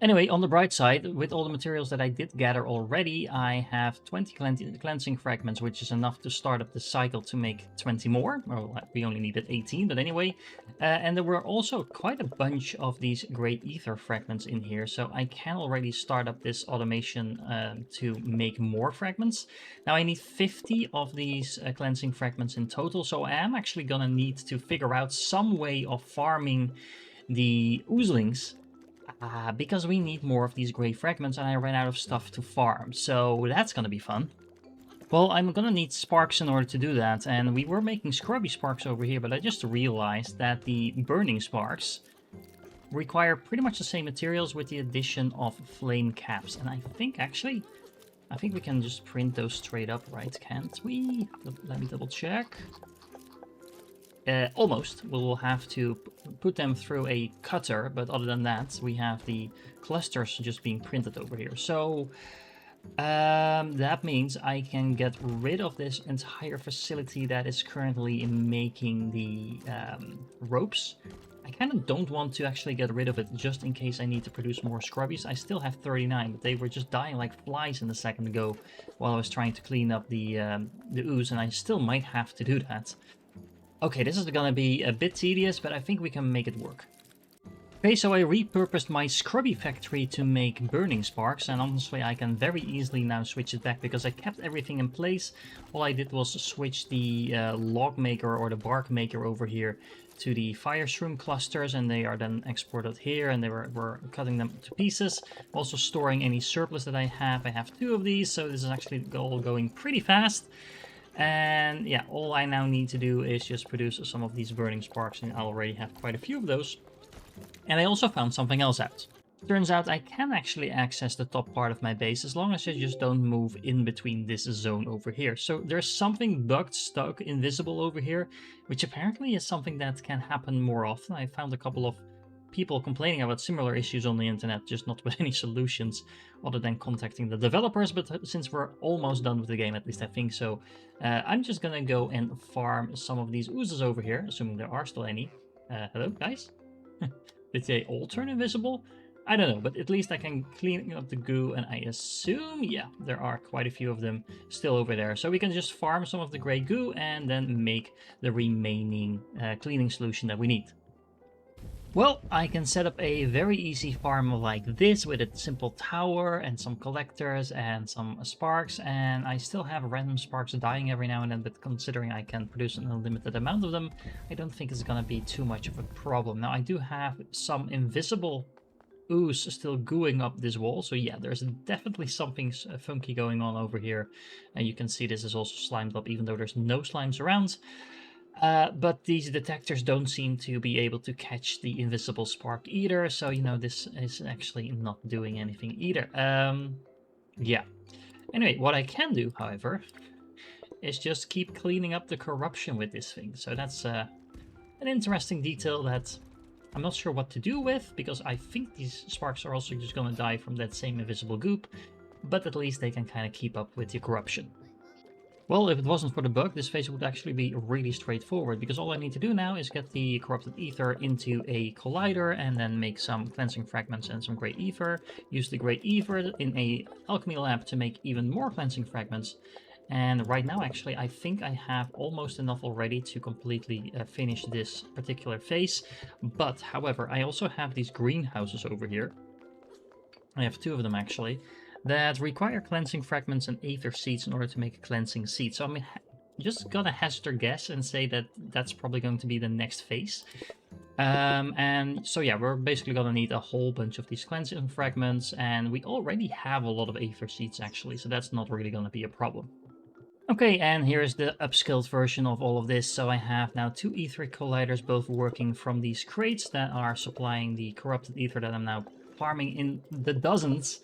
Anyway, on the bright side, with all the materials that I did gather already, I have 20 cleansing fragments, which is enough to start up the cycle to make 20 more. Well, we only needed 18, but anyway. And there were also quite a bunch of these grey ether fragments in here, so I can already start up this automation to make more fragments. Now I need 50 of these cleansing fragments in total, so I am actually gonna need to figure out some way of farming the oozlings, because we need more of these grey fragments and I ran out of stuff to farm, so that's gonna be fun. Well, I'm gonna need sparks in order to do that, and we were making scrubby sparks over here, but I just realized that the burning sparks require pretty much the same materials with the addition of flame caps, and I think we can just print those straight up, right? Can't we? Let me double check. Almost. We'll have to put them through a cutter, but other than that, we have the clusters just being printed over here. So that means I can get rid of this entire facility that is currently making the ropes, I kind of don't want to actually get rid of it just in case I need to produce more scrubbies. I still have 39, but they were just dying like flies in a second ago while I was trying to clean up the ooze, and I still might have to do that. Okay, this is gonna be a bit tedious, but I think we can make it work. Okay, so I repurposed my Scrubby factory to make burning sparks, and honestly I can very easily now switch it back because I kept everything in place. All I did was switch the log maker or the bark maker over here to the fire shroom clusters, and they are then exported here, and we're cutting them to pieces. Also storing any surplus that I have. I have 2 of these, so this is actually all going pretty fast. And yeah, all I now need to do is just produce some of these burning sparks, and I already have quite a few of those. And I also found something else out. Turns out I can actually access the top part of my base as long as I just don't move in between this zone over here. So there's something bugged, stuck, invisible over here, which apparently is something that can happen more often. I found a couple of people complaining about similar issues on the internet, just not with any solutions other than contacting the developers. But since we're almost done with the game, at least I think so, I'm just gonna go and farm some of these oozes over here, assuming there are still any. Hello, guys? Did they all turn invisible? I don't know, but at least I can clean up the goo, and I assume, yeah, there are quite a few of them still over there. So we can just farm some of the gray goo and then make the remaining cleaning solution that we need. Well, I can set up a very easy farm like this with a simple tower and some collectors and some sparks, and I still have random sparks dying every now and then, but considering I can produce an unlimited amount of them, I don't think it's gonna be too much of a problem. Now, I do have some invisible ooze still gooing up this wall, so yeah, there's definitely something funky going on over here, and you can see this is also slimed up even though there's no slimes around. But these detectors don't seem to be able to catch the invisible spark either, so you know, this is actually not doing anything either. Yeah. Anyway, what I can do, however, is just keep cleaning up the corruption with this thing. So that's an interesting detail that I'm not sure what to do with, because I think these sparks are also just going to die from that same invisible goop, but at least they can kind of keep up with the corruption. Well, if it wasn't for the bug, this phase would actually be really straightforward, because all I need to do now is get the corrupted ether into a collider and then make some cleansing fragments and some great ether, use the great ether in a alchemy lab to make even more cleansing fragments. And right now, actually, I think I have almost enough already to completely finish this particular phase. But, however, I also have these greenhouses over here. I have 2 of them, actually, that require cleansing fragments and aether seeds in order to make a cleansing seed. So I'm just gonna hazard a guess and say that that's probably going to be the next phase. And so yeah, we're basically gonna need a whole bunch of these cleansing fragments, and we already have a lot of aether seeds actually, so that's not really gonna be a problem. Okay, and here's the upscaled version of all of this. So I have now 2 etheric colliders, both working from these crates that are supplying the corrupted ether that I'm now farming in the dozens,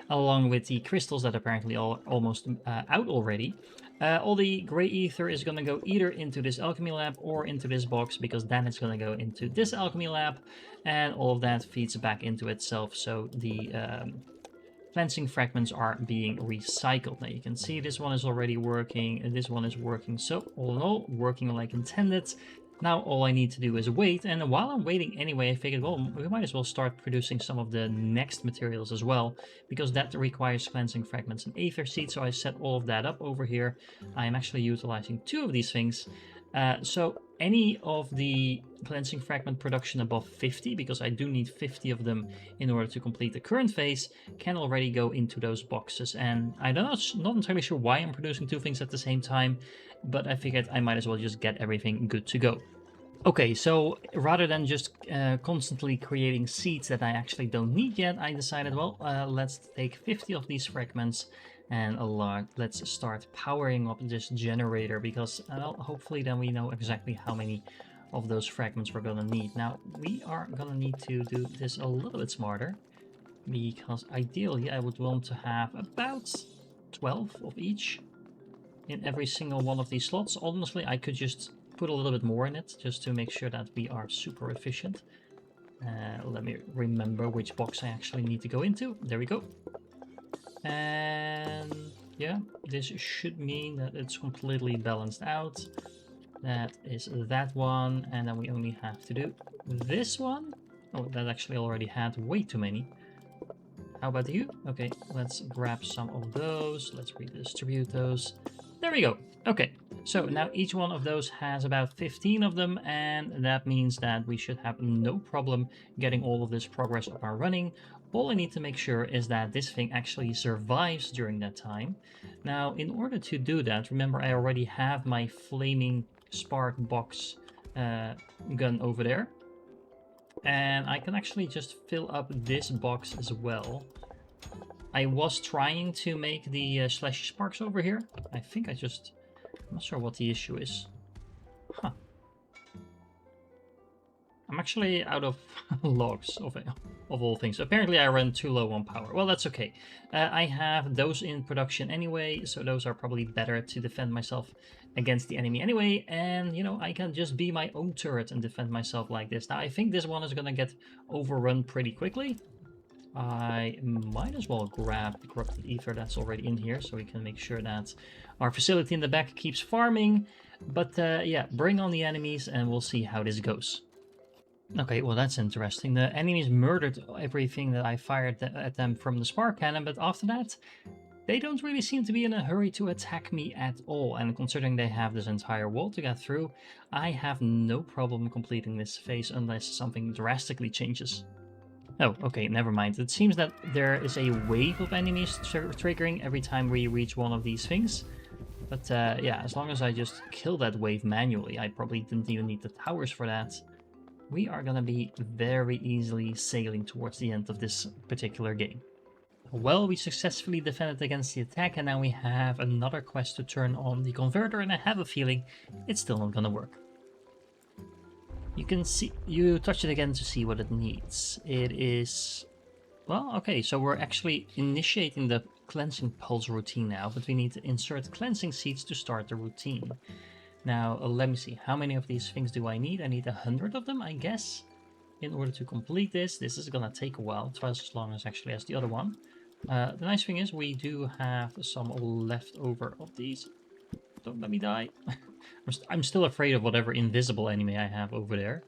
along with the crystals that apparently are almost out already. All the gray ether is going to go either into this alchemy lab or into this box, because then it's going to go into this alchemy lab, and all of that feeds back into itself. So the cleansing fragments are being recycled. Now you can see this one is already working, and this one is working. So all in all, working like intended. Now all I need to do is wait, and while I'm waiting anyway, I figured, well, we might as well start producing some of the next materials as well, because that requires cleansing fragments and aether seeds. So I set all of that up over here. I am actually utilizing 2 of these things. So any of the cleansing fragment production above 50, because I do need 50 of them in order to complete the current phase, can already go into those boxes. And I'm not entirely sure why I'm producing 2 things at the same time, but I figured I might as well just get everything good to go. Okay, so rather than just constantly creating seeds that I actually don't need yet, I decided, well, let's take 50 of these fragments and let's start powering up this generator, because well, hopefully then we know exactly how many of those fragments we're gonna need. Now, we are gonna need to do this a little bit smarter, because ideally I would want to have about 12 of each in every single one of these slots. Honestly, I could just put a little bit more in it, just to make sure that we are super efficient. Let me remember which box I actually need to go into. There we go. And yeah, this should mean that it's completely balanced out. That is that one, and then we only have to do this one. Oh, that actually already had way too many. How about you? Okay, let's grab some of those. Let's redistribute those. There we go. Okay, so now each one of those has about 15 of them, and that means that we should have no problem getting all of this progress up and running. All I need to make sure is that this thing actually survives during that time. Now, in order to do that, remember I already have my flaming spark box gun over there. And I can actually just fill up this box as well. I was trying to make the slashy sparks over here. I think I'm not sure what the issue is. Huh. I'm actually out of logs of all things. Apparently I ran too low on power. Well, that's okay. I have those in production anyway, so those are probably better to defend myself against the enemy anyway. And, you know, I can just be my own turret and defend myself like this. Now, I think this one is going to get overrun pretty quickly. I might as well grab the corrupted ether that's already in here, so we can make sure that our facility in the back keeps farming. But yeah, bring on the enemies and we'll see how this goes. Okay, well that's interesting. The enemies murdered everything that I fired at them from the spark cannon, but after that, they don't really seem to be in a hurry to attack me at all. And considering they have this entire wall to get through, I have no problem completing this phase unless something drastically changes. Oh, okay, never mind. It seems that there is a wave of enemies triggering every time we reach one of these things. But yeah, as long as I just kill that wave manually, I probably didn't even need the towers for that. We are going to be very easily sailing towards the end of this particular game. Well, we successfully defended against the attack, and now we have another quest to turn on the converter, and I have a feeling it's still not going to work. You can see, you touch it again to see what it needs. It is, well, okay, so we're actually initiating the cleansing pulse routine now, but we need to insert cleansing seeds to start the routine. Now, let me see, how many of these things do I need? I need 100 of them, I guess, in order to complete this. This is gonna take a while, twice as long as actually as the other one. The nice thing is we do have some left over of these. Don't let me die. I'm still afraid of whatever invisible enemy I have over there.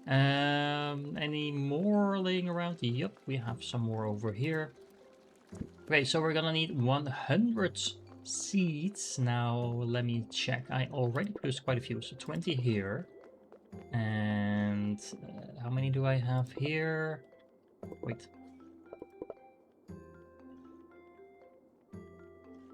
Any more laying around? Yep, we have some more over here. Okay, so we're gonna need 100 seeds. Now, let me check. I already produced quite a few, so 20 here. And how many do I have here? Wait.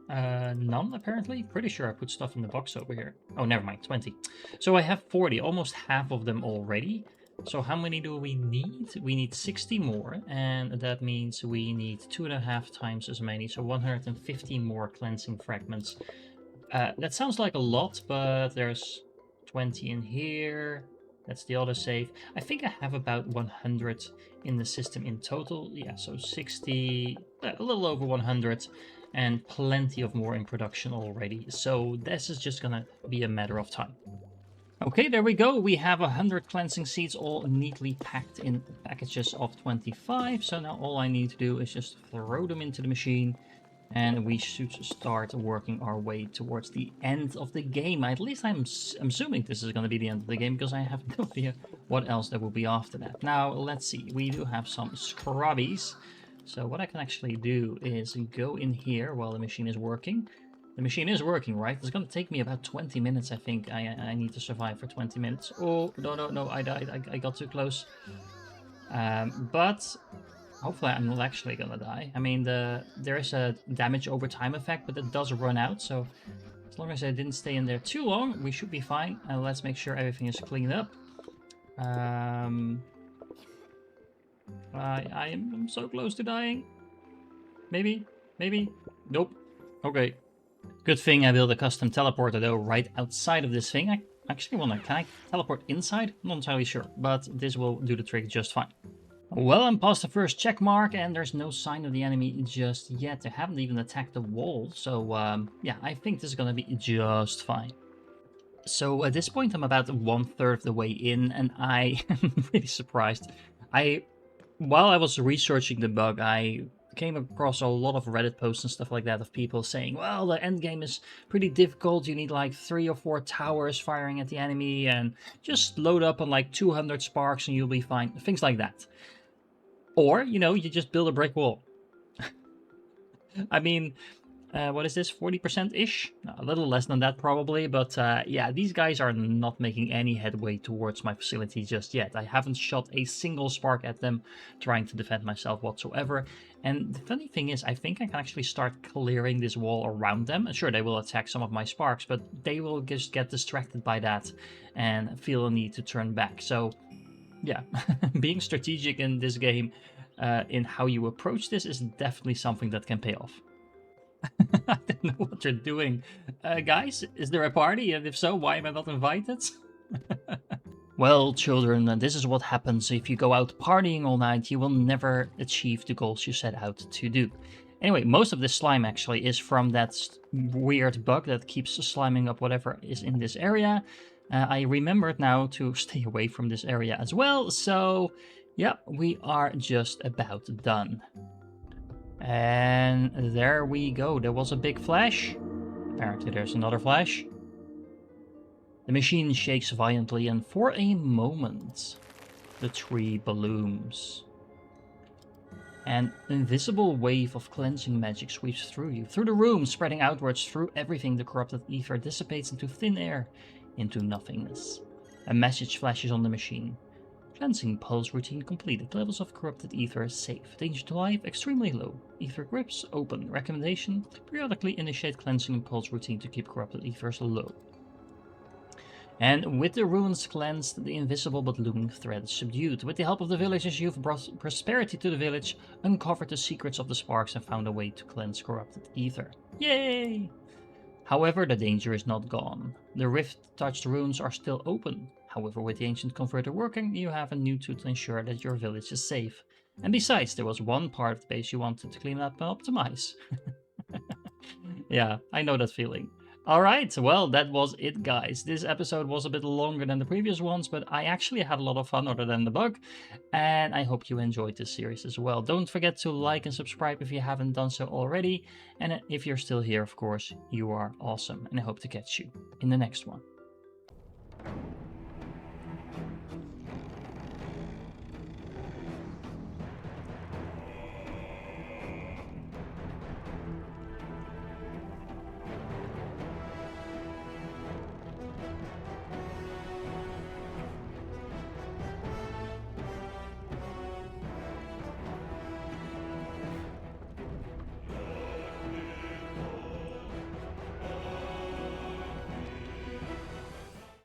None, apparently. Pretty sure I put stuff in the box over here. Oh, never mind, 20. So I have 40, almost half of them already. So how many do we need? We need 60 more, and that means we need 2.5 times as many, so 150 more cleansing fragments. That sounds like a lot, but there's 20 in here. That's the other save. I think I have about 100 in the system in total. Yeah, so 60, a little over 100, and plenty of more in production already. So this is just gonna be a matter of time. Okay, there we go. We have 100 cleansing seeds all neatly packed in packages of 25. So now all I need to do is just throw them into the machine, and we should start working our way towards the end of the game. At least I'm assuming this is going to be the end of the game, because I have no idea what else there will be after that. Now, let's see. We do have some scrubbies. So what I can actually do is go in here while the machine is working. The machine is working, right? It's going to take me about 20 minutes, I think. I need to survive for 20 minutes. Oh, no, I died. I got too close. But hopefully I'm not actually going to die. I mean, there is a damage over time effect, but it does run out. So as long as I didn't stay in there too long, we should be fine. And let's make sure everything is cleaned up. I'm so close to dying. Maybe? Nope. Okay. Good thing I built a custom teleporter though right outside of this thing. I actually wonder, can I teleport inside? I'm not entirely sure, but this will do the trick just fine. Well, I'm past the first check mark, and there's no sign of the enemy just yet. They haven't even attacked the wall, so yeah, I think this is gonna be just fine. So at this point, I'm about 1/3 of the way in, and I am really surprised. While I was researching the bug, I came across a lot of Reddit posts and stuff like that of people saying, well, the end game is pretty difficult. You need like 3 or 4 towers firing at the enemy and just load up on like 200 sparks and you'll be fine. Things like that. Or, you know, you just build a brick wall. I mean, what is this, 40%-ish? A little less than that probably, but yeah, these guys are not making any headway towards my facility just yet. I haven't shot a single spark at them trying to defend myself whatsoever. And the funny thing is, I think I can actually start clearing this wall around them. And sure, they will attack some of my sparks, but they will just get distracted by that and feel a need to turn back. So yeah, being strategic in this game in how you approach this is definitely something that can pay off. I don't know what you're doing. Guys, is there a party? And if so, why am I not invited? Well, children, this is what happens if you go out partying all night. You will never achieve the goals you set out to do. Anyway, most of this slime actually is from that weird bug that keeps sliming up whatever is in this area. I remembered now to stay away from this area as well. So, yeah, we are just about done. And there we go. There was a big flash. Apparently there's another flash. The machine shakes violently and for a moment the tree blooms. An invisible wave of cleansing magic sweeps through you, through the room, spreading outwards through everything. The corrupted ether dissipates into thin air, into nothingness. A message flashes on the machine. Cleansing pulse routine completed. Levels of corrupted ether safe. Danger to life extremely low. Ether grips open. Recommendation: periodically initiate cleansing pulse routine to keep corrupted ethers low. And with the ruins cleansed, the invisible but looming threat is subdued. With the help of the villagers, you've brought prosperity to the village, uncovered the secrets of the sparks, and found a way to cleanse corrupted ether. Yay! However, the danger is not gone. The rift-touched ruins are still open. However, with the ancient converter working, you have a new tool to ensure that your village is safe. And besides, there was one part of the base you wanted to clean up and optimize. Yeah, I know that feeling. Alright, well, that was it, guys. This episode was a bit longer than the previous ones, but I actually had a lot of fun other than the bug, and I hope you enjoyed this series as well. Don't forget to like and subscribe if you haven't done so already, and if you're still here, of course, you are awesome, and I hope to catch you in the next one.